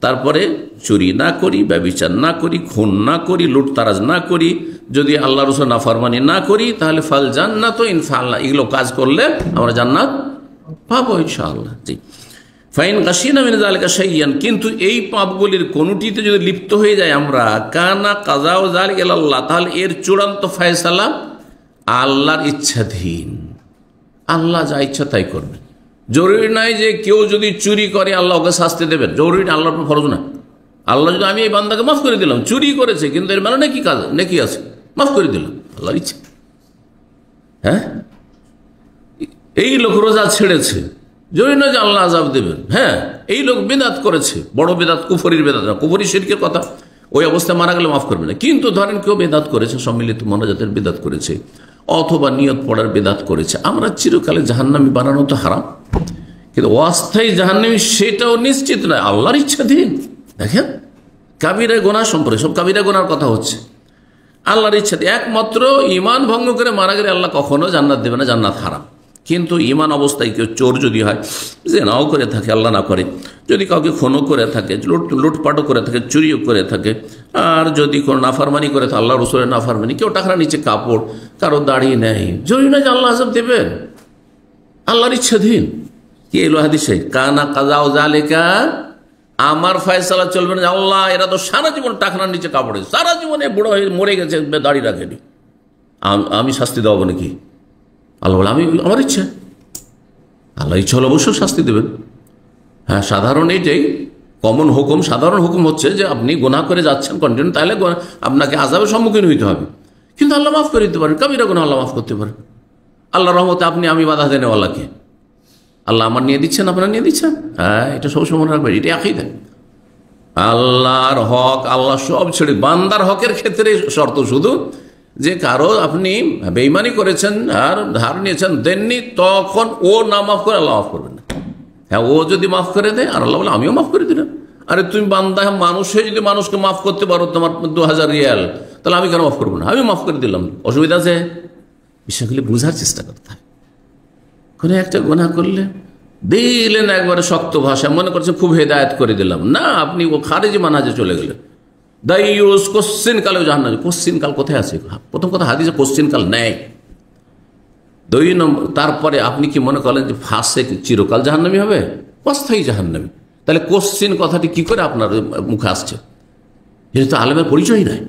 তারপরে চুরি না করি, ব্যভিচার না করি, খুন না করি, লুটতারাজ না করি, যদি আল্লাহ রাসূল নাফরমানি না করি, তাহলে ফাল জান্নাত ইনফাআল্লাহ, এগুলো কাজ করলে আমরা জান্নাত পাবো ইনশাআল্লাহ। জি, ফাইন গাশিনা মিন যালিকা শাইয়ান, কিন্তু এই পাপগুলির কোনটিতে যদি লিপ্ত হয়ে যায় আমরা, কানা কাযাউ যালিকা ইলাল্লাহ, তাহলে এর চূড়ান্ত ফয়সালা আল্লাহর ইচ্ছাধীন, আল্লাহ যা ইচ্ছা তাই করবেন। জরুরি নয় যে কেউ যদি চুরি করে আল্লাহ ওকে শাস্তি দেবেন, জরুরি না, আল্লাহর ফরজ না। আল্লাহ যদি আমি এই বান্দাকে মাফ করে দিলাম, চুরি করেছে কিন্তু এর মানে নাকি কাজ নাকি আছে, মাফ করে দিলাম, আল্লাহর ইচ্ছা। হ্যাঁ, এই লোক রোজা ছেড়েছে, জরুরি নয় যে আল্লাহ আযাব দেবেন। হ্যাঁ, এই লোক বিদআত করেছে, বড় বিদআত, কুফরির বিদআত না, কুফরি শিরকের কথা, ওই অবস্থায় মারা গেলে মাফ করবে না। কিন্তু ধরেন কেউ বিদআত করেছে, সম্মিলিত মোনাজাতের বিদআত করেছে, অথবা নিয়ত পড়ার বিদআত করেছে, আমরা চিরকালে জাহান্নামী বানানো তো হারাম, কিন্তু অস্থায়ী জাহান্নামী সেটাও নিশ্চিত নয়, আল্লাহর ইচ্ছাধীন। দেখেন কাবিরা গুনাহ সম্পর্কে, সব কাবিরা গুনার কথা হচ্ছে, আল্লাহর ইচ্ছাধীন। একমাত্র ঈমান ভঙ্গ করে মারা গেলে আল্লাহ কখনো জান্নাত দেবে না, জান্নাত হারাম। কিন্তু ঈমান অবস্থায় কেউ চোর যদি হয়, যে নাও করে থাকে, আল্লাহ না করে, যদি কাউকে খুনও করে থাকে, লুটপাটও করে থাকে, চুরিও করে থাকে, আর যদি কোনো নাফরমানি করে থাকে, আল্লাহ রাসূলের নাফরমানি, কেউ টাকার নিচে কাপড়, কারো দাড়ি নেই, জরুরি না যে আল্লাহ আযাব দেবেন, আল্লাহর ইচ্ছাধীন। কি এলো হাদিসে, কানা কাযাউ যালিকা, আমার ফয়সালা চলবে না, আল্লাহ এরা তো সারা জীবন টাকার নিচে কাপড়ে, সারা জীবনে বুড়ো হয়ে মরে গেছে, দাড়ি রাখেনি, আমি শাস্তি দেবো নাকি? আল্লাহ বলে আমি, আমার ইচ্ছা, আল্লাহ ইচ্ছা হলে অবশ্যই শাস্তি দেবেন। হ্যাঁ, সাধারণ এইটাই কমন হুকুম, সাধারণ হুকুম হচ্ছে যে আপনি গুনাহ করে যাচ্ছেন কন্টিনিউ, তাহলে আপনাকে আযাবের সম্মুখীন হইতে হবে। কিন্তু আল্লাহ মাফ করে দিতে পারেন, কাবিরা গুনাহ আল্লাহ মাফ করতে পারেন। আল্লাহ রহমতে আপনি আমি বাধা দেন আল্লাহকে, আল্লাহ আমার নিয়ে দিচ্ছেন, আপনারা নিয়ে দিচ্ছেন। হ্যাঁ, এটা সবসময় মনে রাখবেন, এটা আকীদা। আল্লাহর হক আল্লাহ সব ছেড়ে, বান্দার হকের ক্ষেত্রে শর্ত শুধু যে কারো আপনি বেঈমানি করেছেন আর ধার নিয়েছেন, দেননি, তখন ও না মাফ করে আল্লাহ মাফ করবেন না। হ্যাঁ, ও যদি মাফ করে দেয় আর আল্লাহ বলে আমিও মাফ করে দিলাম। আরে তুমি বান্দা মানুষ হয়ে যদি মানুষকে মাফ করতে পারো, তোমার 2000 রিয়াল, তাহলে আমি কেন মাফ করবো না? আমি মাফ করে দিলাম, অসুবিধা আছে? বিষয়গুলি বোঝার চেষ্টা করতে হয়। কোনো একটা গুনাহ করলে দিলেন একবারে শক্ত ভাষা, মনে করছে খুব হেদায়েত করে দিলাম, না, আপনি ও খারেজি মানহাজে চলে গেলেন। দাইয়ুস কোশ্চিন কালেও জাহান্নামে। কোশ্চিন কাল কোথায় আছে? প্রথম কথা, হাদিসে কোশ্চিন কাল নেই। 2 নম্বর, তারপরে আপনি কি মনে করলেন যে ফাসেক চিরকাল জাহান্নামী হবে? অস্থায়ী জাহান্নামী। তাহলে কোশ্চিন কথাটি কি করে আপনার মুখে আসছে? এটা তো আলেমের পরিচয় নাই।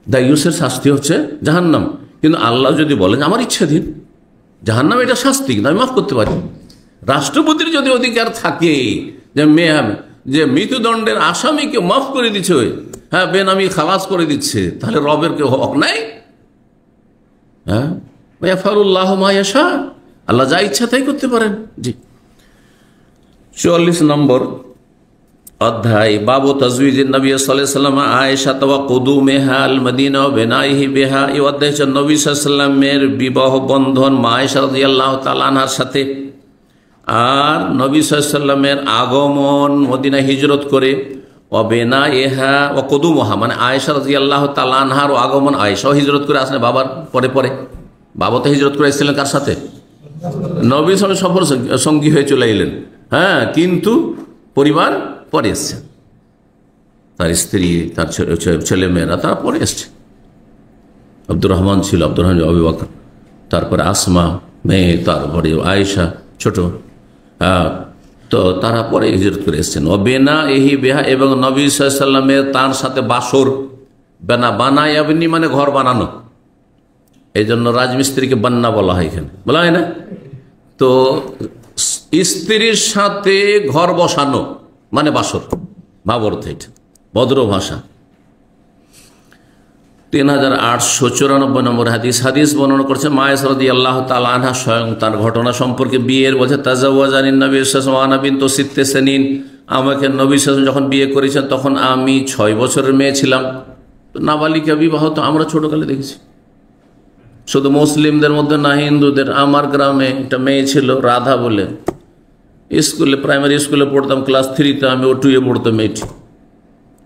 দাইয়ুসের শাস্তি হচ্ছে জাহান্নাম, কিন্তু আল্লাহ যদি বলেন আমার ইচ্ছাধীন, জাহান্নাম এটা শাস্তি, কিন্তু আমি মাফ করতে পারি। রাষ্ট্রপতির যদি অধিকার থাকে যে মৃত্যুদণ্ডের আসামিকে মাফ করে দিচ্ছে, হ্যাঁ বেনামি খালাস করে দিচ্ছে, তাহলে রবের কেউ হক নাই? হ্যাঁ, আল্লাহ যা ইচ্ছা তাই করতে পারেন। জি, 44 নম্বর অধ্যায়, বাবু তাজওয়ীজিন নবী সাল্লাল্লাহু আলাইহি ওয়াসাল্লাম আয়েশা ওয়া কুদুমিহা আল মদিনা ওয়া বিনাইহি বিহা। এই অধ্যায় হচ্ছে নবী সাল্লাল্লাহু আলাইহি ওয়াসাল্লামের বিবাহ বন্ধন মা আয়েশা রাদিয়াল্লাহু তাআলা আনহার সাথে, আর নবী সাল্লাল্লাহু আলাইহি ওয়াসাল্লামের আগমন মদিনা হিজরত করে, ওয়া বিনাইহা ওয়া কুদুমুহা মানে আয়েশা রাদিয়াল্লাহু তাআলা আনহার আগমন, আয়েশাও হিজরত করে আসলে বাবার পরে পরে। বাবা তো হিজরত করে এসেছিলেন কার সাথে? নবী সাল্লাল্লাহু আলাইহি ওয়াসাল্লাম সফর সঙ্গী হয়ে চলে এলেন, হ্যাঁ, কিন্তু পরিবার পরে এসছে, তার স্ত্রী তার ছেলে মেয়েরা তারা পরে এসছে। আব্দুর রহমান ছিল, আব্দুর রহমান আবু বকর, তারপরে আসমা মেয়ে, তারপরে আয়েশা ছোট, তো তারা পরে হিজরত করে এসছেন। ও বেনা এহি বেহা, এবং নবী সাল্লাল্লাহু আলাইহি ওয়াসাল্লামের তার সাথে বাসর, বেনা বানায়াবনি মানে ঘর বানানো, এই জন্য রাজমিস্ত্রিকে বান্না বলা হয়, এখানে বলা হয় না। তো স্ত্রীর সাথে ঘর বসানো মানে বাসর, ভাবার্থ এটা ভদ্র ভাষা। 3894 নম্বর হাদিস বর্ণনা করছে মা আয়েশা রাদিয়াল্লাহু তাআলা আনহা স্বয়ং তার ঘটনা সম্পর্কে, বিয়ের বলছে তাজাওয়াজানিন নবী সাল্লাল্লাহু আলাইহি ওয়াসাল্লাম বিনতু সিত্তে সিনিন, আমাকে নবী সাল্লাল্লাহু আলাইহি ওয়াসাল্লাম যখন বিয়ে করেছেন তখন আমি 6 বছরের মেয়ে ছিলাম। নাবালিকা বিবাহ তো আমরা ছোটকালে দেখেছি, শুধু মুসলিমদের মধ্যে না, হিন্দুদের। আমার গ্রামে একটা মেয়ে ছিল রাধা বলে, স্কুলে প্রাইমারি স্কুলে পড়তাম, ক্লাস 3-তে, আমি ও 2-এ পড়তাম। মেয়েটি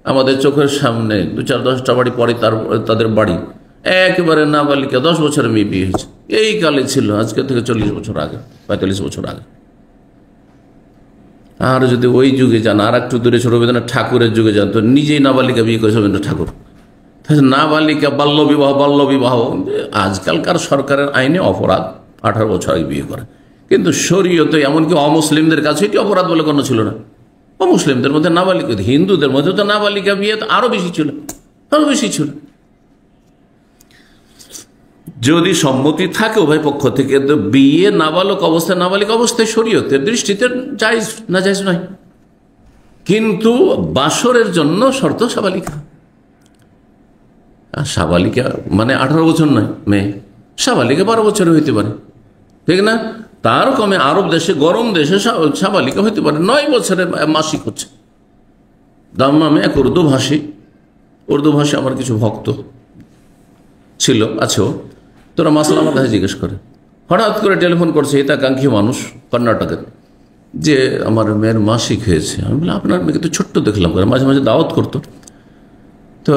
আমাদের চোখের সামনে 2-4-10টা বাড়ি পরে তাদের বাড়ি, একেবারে নাবালিকা, 10 বছরের মেয়ে বিয়ে হয়েছে। এই কালে ছিল, আজকে থেকে 40 বছর আগে, 45 বছর আগে। আর যদি ওই যুগে যান, আর একটু দূরে ছোট রবীন্দ্রনাথ ঠাকুরের যুগে যান, তো নিজেই নাবালিকা বিয়ে করেছে রবীন্দ্রনাথ ঠাকুর। নাবালিকা বাল্য বিবাহ আজকালকার সরকারের আইনে অপরাধ, 18 বছর আগে বিয়ে করে, কিন্তু শরীয়তে এমনকি অমুসলিমদের কাছে এটি অপরাধ বলে কোনো ছিল না। অমুসলিমদের মধ্যে নাবালিকা, হিন্দুদের মধ্যে তো নাবালিকা বিয়ে তো আরো বেশি ছিল, আরো বেশি ছিল। যদি সম্মতি থাকে উভয় পক্ষ থেকে, তো বিয়ে নাবালক অবস্থায়, নাবালিক অবস্থায় শরীয়তের দৃষ্টিতে জায়েজ না জায়েজ নয়, কিন্তু বাসরের জন্য শর্ত সাবালিকা। আর সাবালিকা মানে 18 বছর নয় মেয়ে, সাবালিকা 12 বছরে হইতে পারে, ঠিক না? তার কমে আরব দেশে, গরম দেশে সাবালিকা হইতে পারে 9 বছরের মাসিক হচ্ছে। দাম্মামে এক উর্দু ভাষী আমার কিছু ভক্ত ছিল, আছেও, তোরা মাসলা আমার কাছে জিজ্ঞেস করে, হঠাৎ করে টেলিফোন করছে হিতাকাঙ্ক্ষী মানুষ কর্ণাটকের, যে আমার মেয়ের মাসিক হয়েছে। আমি বললাম আপনার মেয়েকে তো ছোট্ট দেখলাম, মাঝে মাঝে দাওয়াত করতো, তো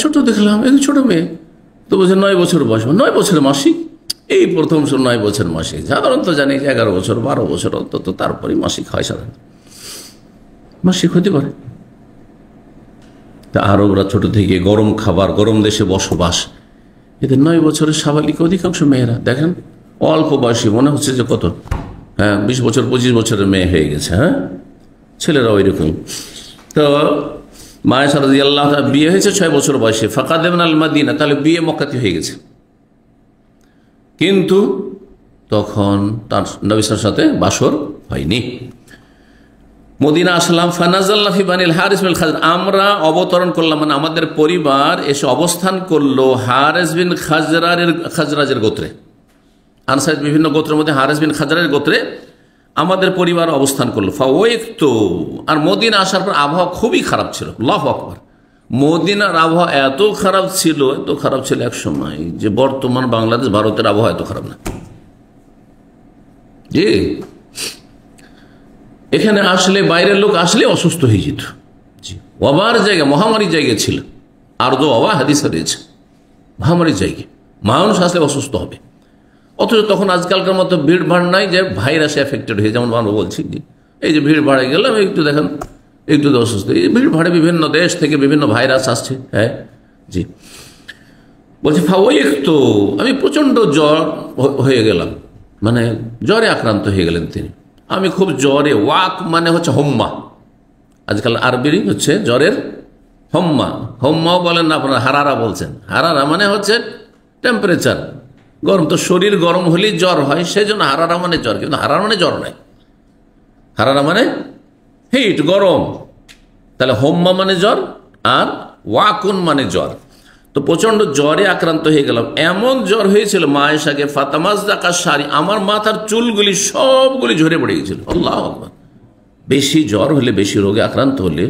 ছোট দেখলাম, এই ছোট মেয়ে, তো বলছে 9 বছর বয়স। 9 বছরের মাসিক? এই প্রথম 9 বছর মাসিক। সাধারণত জানি 11 বছর 12 বছর অন্তত, তারপরে মাসিক হয়, সাধারণত মাসিক হতে পারে। তা আরবরা ছোট থেকে গরম খাবার, গরম দেশে বসবাস, এদের 9 বছরের সাবালিক অধিকাংশ মেয়েরা দেখেন অল্প বয়সী, মনে হচ্ছে যে কত, হ্যাঁ 20 বছর 25 বছরের মেয়ে হয়ে গেছে। হ্যাঁ, ছেলেরা ওই রকম। তো মা আয়েশা রাদিয়াল্লাহু তাআলা বিয়ে হয়েছে 6 বছর বয়সে, ফাকাদিমনা আল মদিনা, তাহলে বিয়ে মক্কাতে হয়ে গেছে, কিন্তু তখন তার নবী সাল্লাল্লাহু আলাইহি ওয়াসাল্লামের সাথে বাসর হয়নি। মদিনা আসলাম, ফানাজালনা ফি বানিল হারিস বিন খাজরাজ, আমরা অবতরণ করলাম, মানে আমাদের পরিবার এসে অবস্থান করলো হারিস বিন খাজরাজের গোত্রে। আনসার বিভিন্ন গোত্রের মধ্যে হারিস বিন খাজরাজের গোত্রে আমাদের পরিবার অবস্থান করলো। ফাওয়াইকতু, আর মদিনা আসার পর আবহাওয়া খুবই খারাপ ছিল। আল্লাহু আকবার, মদিনার আবহাওয়া এত খারাপ ছিল এক সময়, যে বর্তমান বাংলাদেশ ভারতের আবহাওয়া এত খারাপ না। জি, এখানে আসলে বাইরের লোক আসলে অসুস্থ হয়ে যেত। জি, ওয়াবার জায়গা, মহামারীর জায়গা ছিল, আর তো ওয়াবা হাদিসে রয়েছে, মহামারীর জায়গা, মানুষ আসলে অসুস্থ হবে। অথচ তখন আজকালকার মতো ভিড় ভাড় নাই যে ভাইরাসে এফেক্টেড হয়ে, যেমন আমরা বলছি এই যে ভিড় ভাড়ে গেলাম, একটু দেখেন একটু তো অসুস্থ, এই ভিড় ভাড়ে বিভিন্ন দেশ থেকে বিভিন্ন ভাইরাস আসছে। হ্যাঁ জি, বলছি ফাওয়াইকতু, আমি প্রচণ্ড জ্বর হয়ে গেলাম, মানে জ্বরে আক্রান্ত হয়ে গেলেন তিনি। আমি খুব জ্বরে, ওয়াক মানে হচ্ছে হোম্মা, আজকাল আরবিরই হচ্ছে জ্বরের হোম্মাও বলেন না আপনারা, হারারা বলছেন। হারারা মানে হচ্ছে টেম্পারেচার, গরম তো শরীর গরম হলেই জ্বর হয়, সেই জন্য হারারা মানে জ্বর, কিন্তু হারারা মানে জ্বর নয়, হারারা মানে হিট, গরম। তাহলে হোম্মা মানে জ্বর আর ওয়াকুন মানে জ্বর। তো প্রচন্ড জ্বরে আক্রান্ত হয়ে গেলাম, এমন জ্বর হয়েছিল মা আয়েশাকে, ফাতামাজদাকা শাড়ি, আমার মাথার চুলগুলি সবগুলি ঝরে পড়ে গেছিল। আল্লাহু আকবার। বেশি জ্বর হলে, বেশি রোগে আক্রান্ত হলে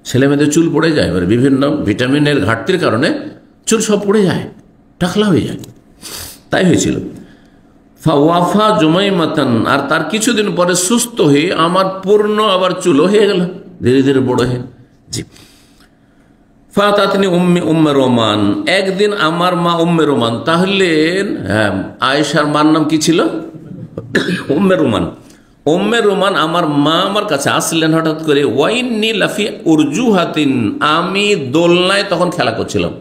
ছেলেমেয়েদের চুল পড়ে যায়, এবার বিভিন্ন ভিটামিনের ঘাটতির কারণে চুল সব পড়ে যায়, টাকলা হয়ে যায়। তাই হয়েছিল। ফাওয়াফা জুমাইমাতান, আর তার কিছুদিন পরে সুস্থ হয়ে আমার পূর্ণ আবার চুলও হয়ে গেল, ধীরে ধীরে বড় হয়ে। জি। ফাতাতনি উম্মে রোমান, একদিন আমার মা উম্মে রোমান, তাহলে হ্যাঁ আয়েশার মার নাম কি ছিল? উম্মে রোমান। উম্মে রোমান আমার মা আমার কাছে আসলেন হঠাৎ করে। ওয়াইন্নি লাফি উরজুহাতিন, আমি দোলনায় তখন খেলা করছিলাম।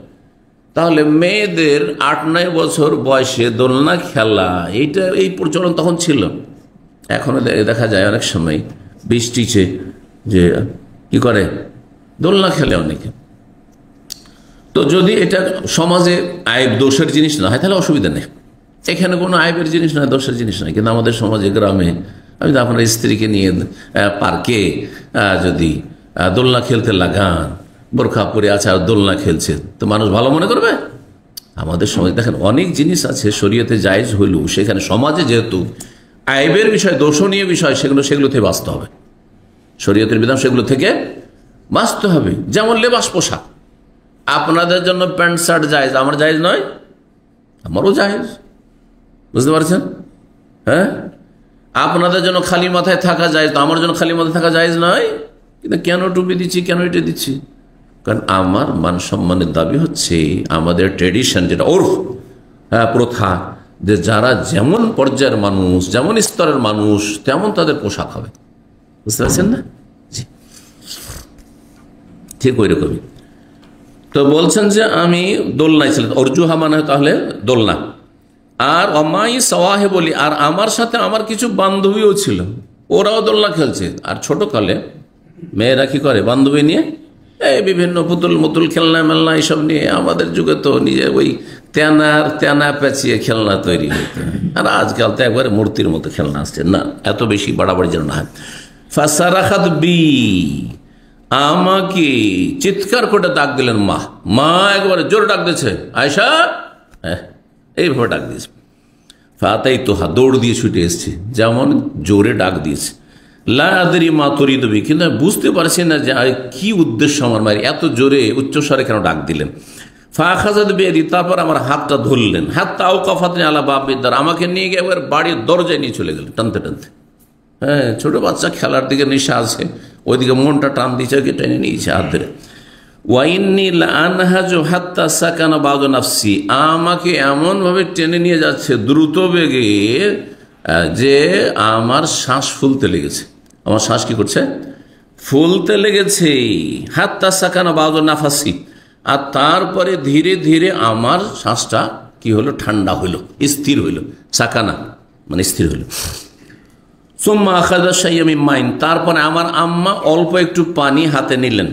তাহলে মেয়েদের 8-9 বছর বয়সে দোলনা খেলা, এইটা এই প্রচলন তখন ছিল। এখনো দেখা যায় অনেক সময় বৃষ্টিছে যে কি করে, দোলনা খেলে অনেকে। তো যদি এটা সমাজে আইব দোষের জিনিস না হয় তাহলে অসুবিধা নেই, এখানে কোনো আইবের জিনিস নয়, দোষের জিনিস নয়। কিন্তু আমাদের সমাজে, গ্রামে, আমি তো আপনার স্ত্রীকে নিয়ে পার্কে যদি দোলনা খেলতে লাগান, বোরখা পরে আছে আর দোলনা খেলছে, তো মানুষ ভালো মনে করবে? আমাদের সমাজে দেখেন অনেক জিনিস আছে শরীয়তে জায়েজ হইলেও সেখানে সমাজে যেহেতু আইবের বিষয়, দোষণীয় বিষয়, সেগুলো থেকে বাঁচতে হবে। শরীয়তের বিধান সেগুলো থেকে বাঁচতে হবে। যেমন লেবাস পোশাক, আপনাদের জন্য প্যান্ট শার্ট জায়েজ, আমার জায়েজ নয়? আমারও জায়েজ, বুঝতে পারছেন? হ্যাঁ, আপনাদের জন্য খালি মাথায় থাকা জায়েজ, তো আমার জন্য খালি মাথায় থাকা জায়েজ নয়। কিন্তু কেন টুপি দিচ্ছি, কেন এটা দিচ্ছি? কারণ আমার মান সম্মানের দাবি হচ্ছে আমাদের ট্রেডিশন, যেটা ওরফ, হ্যাঁ, প্রথা, যে যারা যেমন পর্যায়ের মানুষ, যেমন স্তরের মানুষ, তেমন তাদের পোশাক হবে। বুঝতে পারছেন না? জি, ঠিক ওই রকমই। তো বলছেন যে আমি দোলনায় ছিলাম, অর্জুহা মানে তাহলে দোলনা। আর অমাই সওয়াহে বলি, আর আমার সাথে আমার কিছু বান্ধবীও ছিল, ওরাও দোলনা খেলছে। আর ছোটকালে মেয়েরা কি করে, বান্ধবী নিয়ে এই বিভিন্ন পুতুল মুতুল, খেলনা মেলনা এইসব নিয়ে, আমাদের যুগে তো নিজে ওই তেনা পেঁচিয়ে খেলনা তৈরি হতো। আর আজকাল তো একবারে মূর্তির মতো খেলনা আসছে, না এত বেশি বাড়াবাড়ি যেন না হয়। ফাসারাখাত বি, আমাকে চিৎকার করে ডাক দিলেন মা একবারে জোরে ডাক দিয়েছে, আয়েশা, হ্যাঁ এইভাবে ডাক দিয়েছে। ফাতাই তোহা, দৌড় দিয়ে ছুটে এসছে, যেমন জোরে ডাক দিয়েছে। লা আদরি মা তরিদ বি, কিন্তু বুঝতে পারছি না যে কি উদ্দেশ্য আমার মায়ের, এত জোরে উচ্চস্বরে কেন ডাক দিলেন। ফাখাজাদ বিয়াদি, তারপর আমার হাতটা ধরলেন। হাতটা আওকাফাতনি আলা বাবিদ দার, আমাকে নিয়ে গিয়ে একবার বাড়ির দরজায় নিয়ে চলে গেলেন টানতে টানতে। হ্যাঁ, ছোট বাচ্চা খেলার দিকে নেশা আছে, ওইদিকে মনটা টান দিচ্ছে, টেনে নিয়েছে হাত ধরে। ওয়াইন্নি লাআনহাজু হাত্তা সাকানা বাদু নাফসি, আমাকে এমনভাবে টেনে নিয়ে যাচ্ছে দ্রুত বেগে যে আমার শ্বাস ফুলতে লেগেছে। আমার শ্বাস কি করছে, ফুলতে লেগেছে। হাত্তা সাকানা বাদু নাফাসি, আর তারপরে ধীরে ধীরে আমার শ্বাসটা কি হলো, ঠান্ডা হইল, স্থির হইল। সাকানা মানে স্থির হইল। সুম্মা আখাযা শাইয়্যাম মিন মাইন, তারপরে আমার আম্মা অল্প একটু পানি হাতে নিলেন।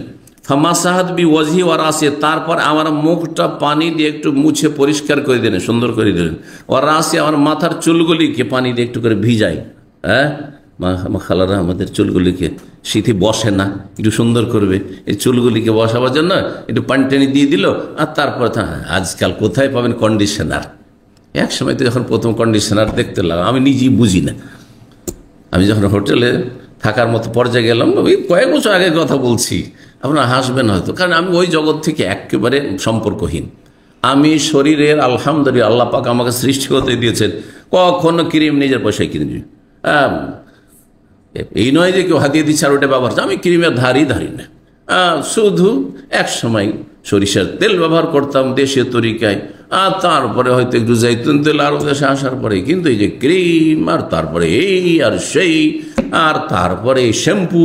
ফামাসাহাত বি ওয়াজহি ওয়া রাসি, তারপর আমার মুখটা পানি দিয়ে একটু মুছে পরিষ্কার করে দিলেন, সুন্দর করে দিলেন। ওয়া রাসি, আমার মাথার চুলগুলিকে পানি দিয়ে একটু করে ভিজাই। হ্যাঁ, মা খালারা আমাদের চুলগুলিকে শীতে বসে না, একটু সুন্দর করবে, এই চুলগুলিকে বসাবার জন্য একটু পানি টানি দিয়ে দিল। আর তারপর আজকাল কোথায় পাবেন কন্ডিশনার, এক সময় তো যখন প্রথম কন্ডিশনার দেখতে লাগলাম, আমি নিজেই বুঝি না। আমি যখন হোটেলে থাকার মতো পর্যায়ে গেলাম, ওই কয়েক বছর আগের কথা বলছি, আপনারা হাসবেন হয়তো, কারণ আমি ওই জগৎ থেকে একেবারে সম্পর্কহীন। আমি শরীরের আলহামদুলিল্লাহ আল্লাহ পাক আমাকে সৃষ্টি করতে দিয়েছেন, কখনো ক্রিম নিজের পয়সায় কিনে, এই নয় যে কেউ হাতিয়ে দিচ্ছে আর ওটা ব্যবহার, আমি ক্রিমের ধারি না। শুধু এক সময় সরিষার তেল ব্যবহার করতাম দেশীয় তরিকায়, আর তারপরে হয়তো একটু জৈতুন তেল আরও দেশে আসার পরে, কিন্তু এই যে ক্রিম আর তারপরে এই আর সেই, আর তারপরে শ্যাম্পু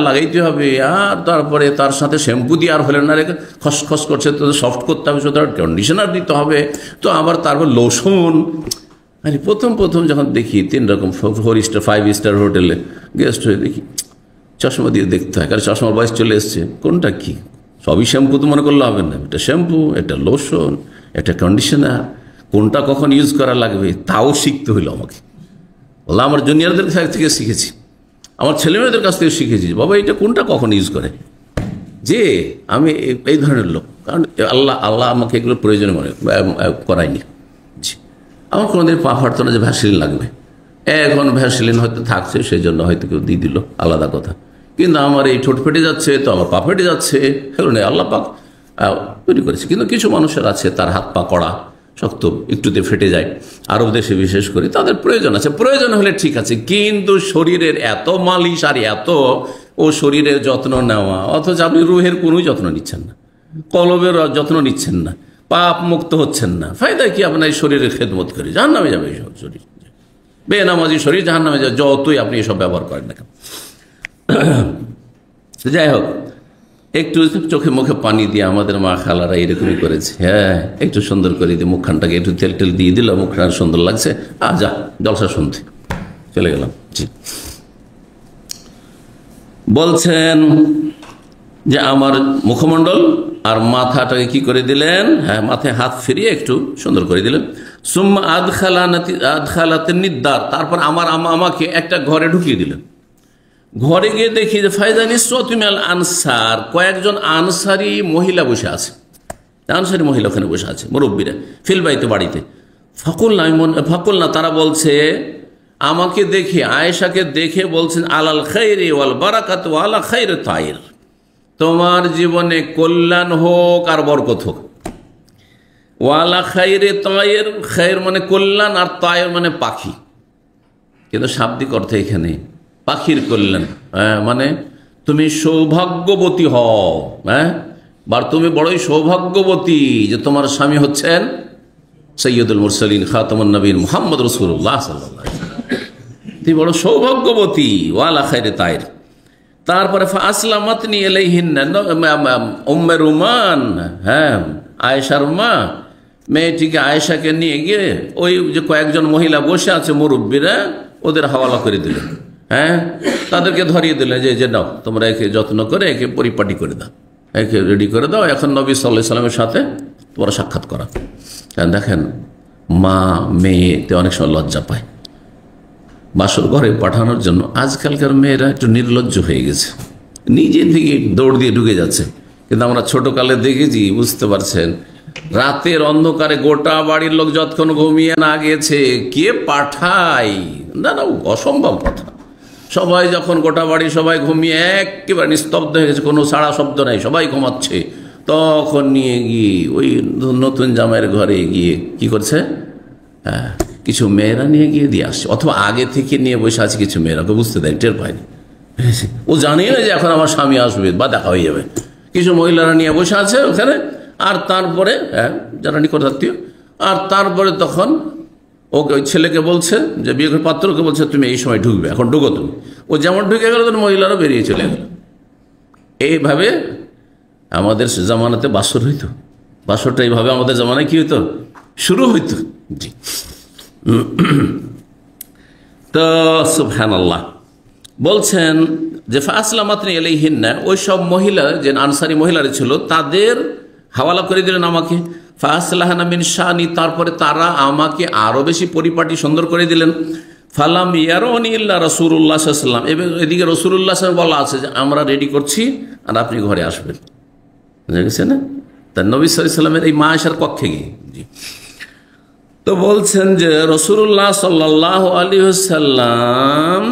লাগাইতে হবে, আর তারপরে তার সাথে শ্যাম্পু দিয়ে আর হলেন না, রেখে খসখস করছে তো সফট করতে হবে, সুতরাং কন্ডিশনার দিতে হবে, তো আবার তারপর লোশন। আরে প্রথম যখন দেখি 3 রকম 4 স্টার 5 স্টার হোটেলে গেস্ট হয়ে দেখি, চশমা দিয়ে দেখতে হয়, কারণ চশমার বয়স চলে এসছে, কোনটা কি, সবই শ্যাম্পু তো মনে করলে হবে না, এটা শ্যাম্পু, এটা লোশন, এটা কন্ডিশনার, কোনটা কখন ইউজ করা লাগবে তাও শিখতে হইল আমাকে। বললাম আমার জুনিয়রদের কাছ থেকে শিখেছি, আমার ছেলেমেয়েদের কাছ থেকে শিখেছি, বাবা এটা কোনটা কখন ইউজ করে, যে আমি এই ধরনের লোক, কারণ আল্লাহ আমাকে এগুলো প্রয়োজনে মনে করায়নি। জি, আমার কোনোদিন পা ফাটতো না যে ভ্যাসলিন লাগবে, এখন ভ্যাসলিন হয়তো থাকছে সেই জন্য হয়তো কেউ দিয়ে দিল, আলাদা কথা। কিন্তু আমার এই ঠোঁট ফেটে যাচ্ছে তো আমার পা ফেটে যাচ্ছে, এগুলো নেই, আল্লাহ পাক তৈরি করেছে। কিন্তু কিছু মানুষের আছে তার হাত পা কড়া, শক্ত, একটুতে ফেটে যায়, আরব দেশে বিশেষ করে তাদের প্রয়োজন আছে, প্রয়োজন হলে ঠিক আছে। কিন্তু শরীরের এত মালিশ আর এত ও শরীরের যত্ন নেওয়া, অথচ আপনি রুহের কোনো যত্ন নিচ্ছেন না, কলবের যত্ন নিচ্ছেন না, পাপ মুক্ত হচ্ছেন না, ফায়দা কি আপনার এই শরীরের খেদমত করে? জাহান্নামে যাবে এইসব শরীর, বেনামাজি শরীর জাহান্নামে যাবে, যতই আপনি এসব ব্যবহার করেন না কেন। যাই হোক, একটু চোখে মুখে পানি দিয়ে আমাদের মা খালারা এরকমই করেছে। হ্যাঁ, একটু সুন্দর করে দিয়ে মুখখানটাকে একটু তেল টেল দিয়ে দিল, মুখখান সুন্দর লাগছে, যা জলসা শুনতে চলে গেলাম। জি, বলছেন যে আমার মুখমণ্ডল আর মাথাটাকে কি করে দিলেন, হ্যাঁ মাথায় হাত ফিরিয়ে একটু সুন্দর করে দিলেন। সুম্মা আদখালাতেন নিদ্দার, তারপর আমাকে একটা ঘরে ঢুকিয়ে দিলেন। ঘরে গিয়ে দেখি যে ফায়দানি সতুমিয়াল আনসার, কয়েকজন আনসারি মহিলা বসে আছে, আনসারি মহিলা ওখানে বসে আছে, মুরব্বীরা, ফিলবাইতে বাড়িতে। ফাকুল না, তারা বলছে আমাকে দেখে, আয়েশাকে দেখে বলছেন আলাল খাইরে ওয়াল বারাকাত ওয়ালা খাইরে তাইর, তোমার জীবনে কল্যাণ হোক আর বরকত হোক। ওয়ালা খাইরে তাইর, খাইর মানে কল্যাণ আর তাইর মানে পাখি, কিন্তু শাব্দিক অর্থে এখানে পাখির কল্যাণ, মানে তুমি সৌভাগ্যবতী হও। হ্যাঁ, বা তুমি বড়ই সৌভাগ্যবতী যে তোমার স্বামী হচ্ছেন সৈয়দুল মুরসালিন খাতামুন নবীন মুহাম্মদ রাসূলুল্লাহ সাল্লাল্লাহু আলাইহি ওয়াসাল্লাম, তুমি বড় সৌভাগ্যবতী। ওয়ালা খাইরে তাইর, তারপরে আসলামাতনি ইলাইহিন্না, উম্মে রুমান, হ্যাঁ আয়েশার মা, মেয়েটিকে আয়েশাকে নিয়ে গিয়ে ওই যে কয়েকজন মহিলা বসে আছে মুরব্বীরা, ওদের হাওয়ালা করে দিলেন। হ্যাঁ, তাদেরকে ধরিয়ে দিলেন যে নাও তোমরা একে যত্ন করে একে পরিপাটি করে দাও, একে রেডি করে দাও, এখন নবী সাল্লাল্লাহু আলাইহি সাল্লামের সাথে তোমরা সাক্ষাৎ করা। দেখেন, মা মেয়েতে অনেক সময় লজ্জা পায় বাসর ঘরে পাঠানোর জন্য। আজকালকার মেয়েরা একটু নির্লজ্জ হয়ে গেছে, নিজে থেকে দৌড় দিয়ে ঢুকে যাচ্ছে। কিন্তু আমরা ছোটকালে দেখেছি, বুঝতে পারছেন, রাতের অন্ধকারে গোটা বাড়ির লোক যতক্ষণ ঘুমিয়ে না গেছে কে পাঠায়, না অসম্ভব কথা। সবাই যখন গোটা বাড়ি সবাই ঘুমিয়ে একেবারে নিস্তব্ধ হয়ে গেছে, কোনো সাড়া শব্দ নাই, সবাই ঘুমাচ্ছে, তখন নিয়ে গিয়ে ওই নতুন জামাইয়ের ঘরে গিয়ে কি করছে, হ্যাঁ কিছু মেয়েরা নিয়ে গিয়ে দিয়ে আসছে, অথবা আগে থেকে নিয়ে বসে আছে কিছু মেয়েরা, তো বুঝতে দেয়, টের পায়নি, ও জানে না যে এখন আমার স্বামী আসবে বা দেখা হয়ে যাবে। কিছু মহিলারা নিয়ে বসে আছে ওখানে, আর তারপরে যারা নিকটাত্মীয়, আর তারপরে তখন ওকে ওই ছেলেকে বলছে যে বিয়ে করে পাত্রকে বলছে তুমি এই সময় ঢুকবে, এখন ঢুকো তুমি। ও যেমন ঢুকে গেল তখন মহিলারা বেরিয়ে চলে গেল। এইভাবে আমাদের জামানাতে বাসর হইতো, বাসরটা এইভাবে আমাদের জামানায় কি হইতো, শুরু হইতো। জি, তো সুবহানাল্লাহ, বলছেন যে ফাসলামাতনি ইলাইহিন্না, ওই সব মহিলা যে আনসারি মহিলারা ছিল তাদের হাওয়ালা করে দিলেন আমাকে। ফাসলাহানা মিন শানি, তারপরে তারা আমাকে আরো বেশি পরিপাটি সুন্দর করে দিলেন। ফালাম ইয়ারুনি ইল্লা রাসূলুল্লাহ সাল্লাল্লাহু আলাইহি ওয়াসাল্লাম, এদিকে রাসূলুল্লাহ সাল্লাল্লাহু আলাইহি ওয়াসাল্লাম বলা আছে যে আমরা রেডি করছি আর আপনি ঘরে আসবেন, বুঝা গেছে না? তা নবী সাল্লাল্লাহু আলাইহি ওয়াসাল্লামের এই মা আয়েশার কক্ষে গিয়ে, জি, তো বলছেন যে রাসূলুল্লাহ সাল্লাল্লাহু আলাইহি ওয়াসাল্লাম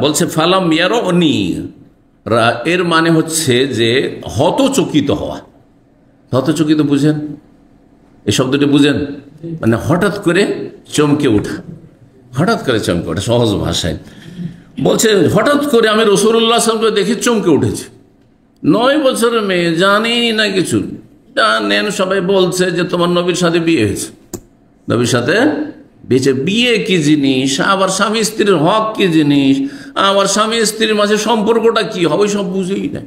বলছে ফালাম ইয়ারুনি, এর মানে হচ্ছে যে হতচকিত হওয়া। হতচকিত বুঝেন, এই শব্দটি বুঝেন, মানে হঠাৎ করে চমকে ওঠা, হঠাৎ করে চমকে ওঠা, সহজ ভাষায় বলছে হঠাৎ করে আমি রাসূলুল্লাহ সাল্লাল্লাহু আলাইহি ওয়াসাল্লামকে দেখে চমকে উঠেছি। 9 বছরের মেয়ে, জানি না কিছু, জানেন সবাই বলছে যে তোমার নবীর সাথে বিয়ে হয়েছে, নবীর সাথে বিয়ে কি জিনিস, আবার স্বামী স্ত্রীর হক কি জিনিস, আবার স্বামী স্ত্রীর মাঝে সম্পর্কটা কি হবে, সব বুঝেই না।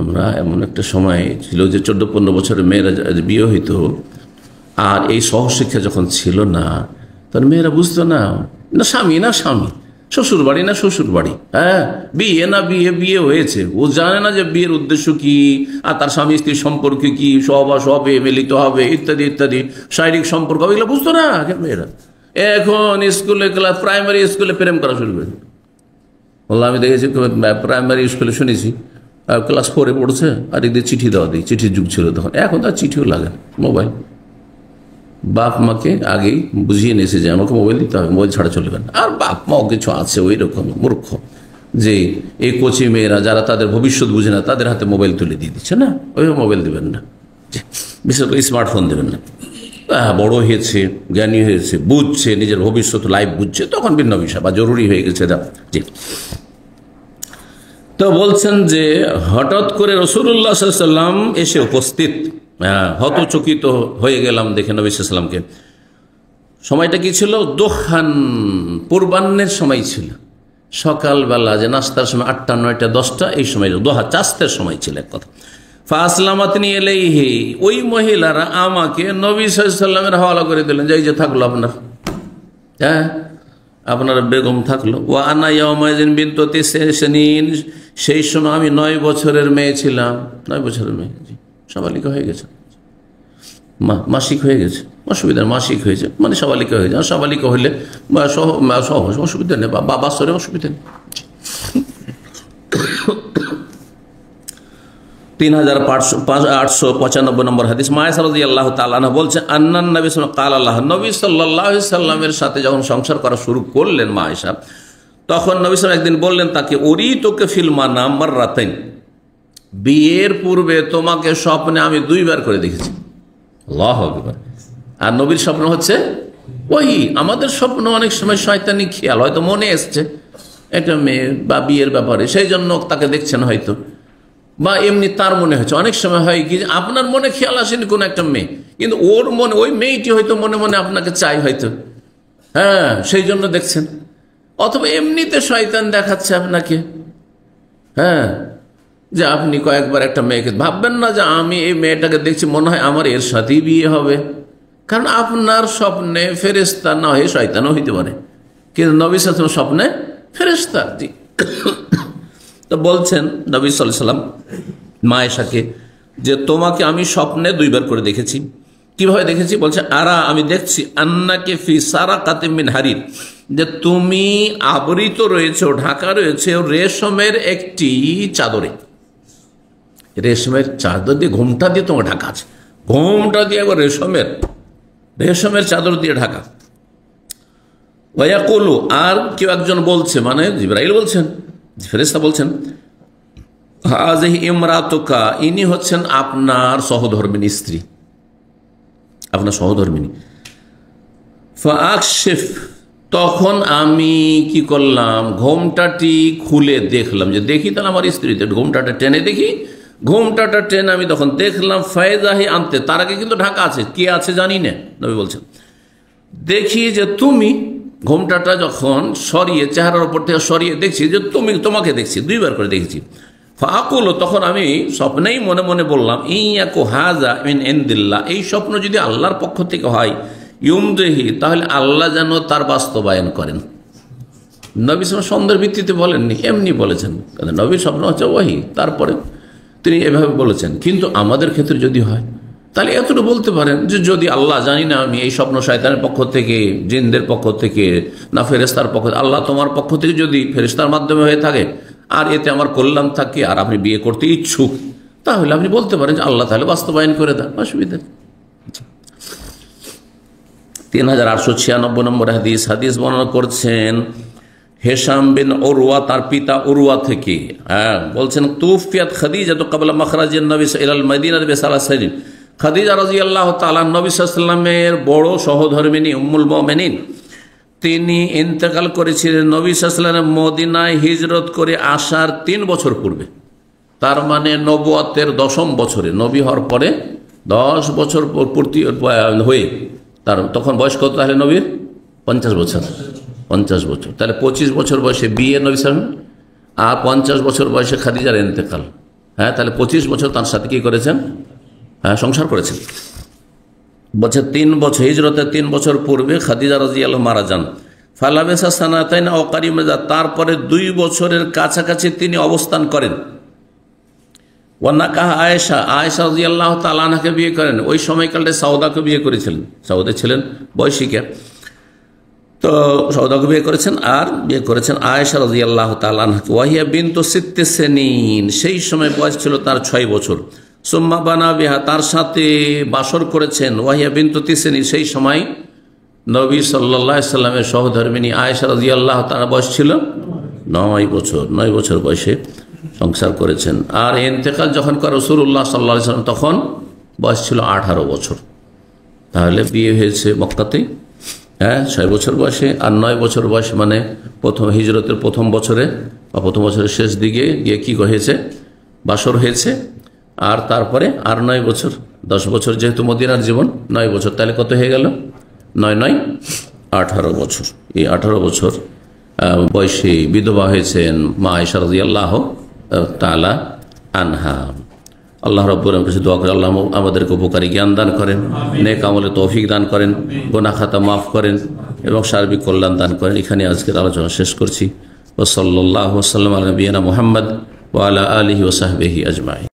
আমরা এমন একটা সময় ছিল যে 14-15 বছরের মেয়েরা বিয়ে হইতো, আর এই সহশিক্ষা যখন ছিল না, তখন মেয়েরা বুঝতো না, না স্বামী না স্বামী, শ্বশুর বাড়ি না শ্বশুর বাড়ি, হ্যাঁ, বিয়ে না বিয়ে, বিয়ে হয়েছে, ও জানে না যে বিয়ের উদ্দেশ্য কি, আর তার স্বামী স্ত্রীর সম্পর্কে কি, সহবাস হবে, মিলিত হবে, ইত্যাদি ইত্যাদি, শারীরিক সম্পর্ক হবে, এগুলো বুঝতো না মেয়েরা। এখন স্কুলে ক্লাস, প্রাইমারি স্কুলে প্রেম করা শুরু করে। বললাম আমি দেখেছি প্রাইমারি স্কুলে, শুনেছি ক্লাস 4-এ পড়ছে, আর এদের চিঠি দেওয়া দিই, চিঠির যুগ ছিল তখন, এখন তার চিঠিও লাগে, মোবাইল। বাপ মাকে আগেই বুঝিয়ে নিয়েছে যে আমাকে মোবাইল দিতে হবে, মোবাইল ছাড়া চলবে না। আর বাপ মাও কিছু আছে ওই রকম মূর্খ, যে এই কোচি মেয়েরা যারা তাদের ভবিষ্যৎ বুঝে না, তাদের হাতে মোবাইল তুলে দিয়ে দিচ্ছে, না ওই মোবাইল দেবেন না, বিশেষ করে স্মার্টফোন দেবেন না। বড় হয়েছে, জ্ঞানী হয়েছে, বুঝছে, নিজের ভবিষ্যৎ লাইফ বুঝছে, তখন ভিন্ন বিষয়, বা জরুরি হয়ে গেছে। জি, তো বলছেন যে হঠাৎ করে রাসূলুল্লাহ সাল্লাল্লাহু আলাইহি ওয়াসাল্লাম এসে উপস্থিত, হতচকিত হয়ে গেলাম দেখে নবী সাল্লাল্লাহু আলাইহি ওয়াসাল্লামকে। সময়টা কি ছিল? দোহান, পূর্বাহ্নের সময় ছিল, সকালবেলা যে নাস্তার সময় 8টা 9টা 10টা, এই সময় দোহা চাস্তের সময় ছিল এক কথা। ফাসলামাতনি ইলাইহি, ওই মহিলারা আমাকে নবী সাল্লাল্লাহু আলাইহি ওয়াসাল্লামের হাওয়ালা করে দিলেন, যে এই যে থাকলো আপনার, হ্যাঁ আপনার বেগম থাকলো। ওয়া আনা ইয়াউমাইযিন বিনতু 9 সিনিন, সেই সময় আমি 9 বছরের মেয়ে ছিলাম। 9 বছরের মেয়ে, জি, সাবালিকা হয়ে গেছে, মাসিক হয়ে গেছে, অসুবিধা, মাসিক হয়েছে মানে সাবালিকা হয়ে যায়। সাবালিকা হইলে সহজ, অসুবিধা নেই, বা বাসরে অসুবিধা নেই। 3895 নম্বর হাদিস, মায়েশা রাদিয়াল্লাহু তাআলা আনহা বলছেন, আন্নান নবী নবী সাল্লাল্লাহু আলাইহি সাল্লামের সাথে যখন সংসার করা শুরু করলেন মায়েশা, তখন নবী সাল্লাল্লাহু একদিন বললেন তাকে, উরিতুকা ফিল মানাম মাররাতাইন, বিয়ের পূর্বে তোমাকে স্বপ্নে আমি 2 বার করে দেখেছি। আল্লাহু আকবার। আর নবীর স্বপ্ন হচ্ছে ওই, আমাদের স্বপ্ন অনেক সময় শয়তানি খেয়াল, হয়তো মনে এসছে একটা মেয়ে বা বিয়ের ব্যাপারে, সেই জন্য তাকে দেখছেন হয়তো, বা এমনি তার মনে হচ্ছে। অনেক সময় হয় কি, আপনার মনে খেয়াল আসেনি কোন একটা মেয়ে, কিন্তু ওর মনে ওই মেয়েটি হয়তো মনে মনে আপনাকে চাই হয়তো, হ্যাঁ, সেই জন্য দেখছেন। অথবা এমনিতে শয়তান দেখাচ্ছে আপনাকে, হ্যাঁ, যে আপনি কয়েকবার একটা মেয়েকে ভাববেন না যে আমি এই মেয়েটাকে দেখছি, মনে হয় আমার এর সাথেই বিয়ে হবে, কারণ আপনার স্বপ্নে ফেরেশতা না হয়ে শয়তানও হইতে পারে, কিন্তু নবী সাল্লাল্লাহু আলাইহি ওয়াসাল্লাম স্বপ্নে ফেরেশতা। জি, তো বলছেন নবী সাল্লাল্লাহু আলাইহি ওয়াসাল্লাম মায়েশাকে যে তোমাকে আমি স্বপ্নে 2 বার করে দেখেছি। কিভাবে দেখেছি? বলছে, আরা, আমি দেখছি, আন্নাকে ফি সারাকাতিন মিন হারির, যে তুমি আবৃত রয়েছে, ঢাকা রয়েছে রেশমের একটি চাদরে, রেশমের চাদর দিয়ে, ঘোমটা দিয়ে তোমার ঢাকা আছে, ঘোমটা দিয়ে একবার রেশমের চাদর দিয়ে ঢাকা। ওয়ায়াকুলু, আর কেউ একজন বলছে, মানে জিবরাইল বলছেন, ফেরেশতা বলছেন, হাযিহি ইমরাতুকা, ইনি হচ্ছেন আপনার সহধর্মিনী স্ত্রী, আপনার সহধর্মিনী। ফাআকশিফ, তখন আমি কি করলাম, ঘোমটাটি খুলে দেখলাম, যে দেখি তাহলে আমার স্ত্রী, ঘোমটাটা টেনে দেখি, ঘোমটাটা টেনে আমি তখন দেখলাম, ফায়জাহি আনতে, তার আগে কিন্তু ঢাকা আছে, কে আছে জানি না, নবী বলছেন, দেখি যে তুমি, ঘোমটাটা যখন সরিয়ে, চেহারার উপর থেকে সরিয়ে দেখছি যে তুমি, তোমাকে দেখছি, 2 বার করে দেখেছি। ফাকুল, তখন আমি স্বপ্নেই মনে মনে বললাম, ইয়াকু হাযা মিন ইনদিল্লাহ, এই স্বপ্ন যদি আল্লাহর পক্ষ থেকে হয়, ইউমদিহি, তাহলে আল্লাহ যেন তার বাস্তবায়ন করেন। নবী সাল্লাল্লাহু সন্দেহের ভিত্তিতে বলেননি, এমনি বলেছেন, কারণ নবীর স্বপ্ন হচ্ছে ওহী, তারপরে তিনি এভাবে বলেছেন। কিন্তু আমাদের ক্ষেত্রে যদি হয়, তাহলে এতটুকু বলতে পারেন যে যদি আল্লাহ, জানি না আমি এই স্বপ্ন শয়তানের পক্ষ থেকে, জিনদের পক্ষ থেকে, না ফেরেশতার পক্ষ থেকে, আল্লাহ তোমার পক্ষ থেকে যদি ফেরেশতার মাধ্যমে হয়ে থাকে, আর এতে আমার কল্যাণ থাকে, আর আপনি বিয়ে করতে ইচ্ছুক, তাহলে আপনি বলতে পারেন যে আল্লাহ তাহলে বাস্তবায়ন করে দেন, অসুবিধা। 3896 নম্বর হাদিস বর্ণনা করছেন হেশাম বিন উরওয়া, তার পিতা উরওয়া থেকে, হ্যাঁ, বলছেন, তুফিয়াত খাদিজা তো ক্বাবলা মাখরাজিন নবী ইলাল মদিনা বিসালাসিন, খাদিজা রাদিয়াল্লাহু তাআলা নবী সাল্লাল্লাহু আলাইহি ওয়াসাল্লামের বড় সহধর্মিনী উম্মুল মুমিনিন, তিনি ইন্তেকাল করেছিলেন নবী সাল্লাল্লাহু আলাইহি ওয়াসাল্লাম মদিনায় হিজরত করে আসার 3 বছর পূর্বে, তার মানে নবুয়তের 10ম বছরে, নবী হওয়ার পরে 10 বছর পূর্তি হয়ে, তার তখন বয়স কত তাহলে নবীর? 50 বছর, 50 বছর, তাহলে 25 বছর বয়সে বিয়ে নবী সাল্লাল্লাহু আলাইহি ওয়াসাল্লাম, আর 50 বছর বয়সে খাদিজার ইন্তেকাল, হ্যাঁ, তাহলে 25 বছর তার সাথে কি করেছেন, হ্যাঁ, সংসার করেছেন। বলছে 3 বছর, হিজরতের 3 বছর পূর্বে খাদিজা রাদিয়াল্লাহু মারা যান। ফালাবেসা সানাতাইন আও কারিমা, তারপরে 2 বছরের কাছাকাছি তিনি অবস্থান করেন। ওয়ানাকাহা আয়েশা, আয়েশা রাদিয়াল্লাহু তাআলা আনহাকে বিয়ে করেন। ওই সময়কালে সাউদাকে বিয়ে করেছিলেন, সাউদা ছিলেন বয়সিকা, তো সাউদাকে বিয়ে করেছেন আর বিয়ে করেছেন আয়েশা রাদিয়াল্লাহু তাআলা আনহাকে। ওয়াহিয়া বিনতু সিত্তি সিনিন, সেই সময় বয়স ছিল তার 6 বছর। সুম্মা বানা বিহা, তার সাথে বাসর করেছেন। ওয়াহিয়া বিনতু তিসিন, সেই সময় নবী সাল্লাল্লাহু আলাইহি সাল্লামের সহধর্মিণী আয়েশা রাদিয়াল্লাহু তাআলা বয়স ছিল 9 বছর। 9 বছর বয়সে সংসার করেছেন। আর ইন্তেকাল যখন করে রাসূলুল্লাহ সাল্লাল্লাহু আলাইহি সাল্লাম, তখন বয়স ছিল 18 বছর। তাহলে বিয়ে হয়েছে মক্কাতেই, 6 বছর বয়সে, আর 9 বছর বয়স মানে প্রথম হিজরতের প্রথম বছরে বা প্রথম বছরের শেষ দিকে গিয়ে কি হয়েছে, বাসর হয়েছে। আর তারপরে আর 9 বছর, 10 বছর যেহেতু মদিনার জীবন, 9 বছর, তাহলে কত হয়ে গেল? 9 9 18 বছর। এই 18 বছর বয়সে বিধবা হয়েছেন মা আয়েশা রাদিয়াল্লাহু তাআলা আনহা। আল্লাহ রাব্বুল আলামিনের কাছে দোয়া করে আল্লাহ আমাদেরকে উপকারী জ্ঞান দান করেন, নেক আমলে তৌফিক দান করেন, গুনাহ খাতা মাফ করেন এবং সার্বিক কল্যাণ দান করেন। এখানে আজকের আলোচনা শেষ করছি। ওয়া সাল্লাল্লাহু ওয়া সাল্লাম আলা নবিয়িনা মুহাম্মদ ওয়া আলা আলিহি ওয়া সাহবিহি আজমাইন।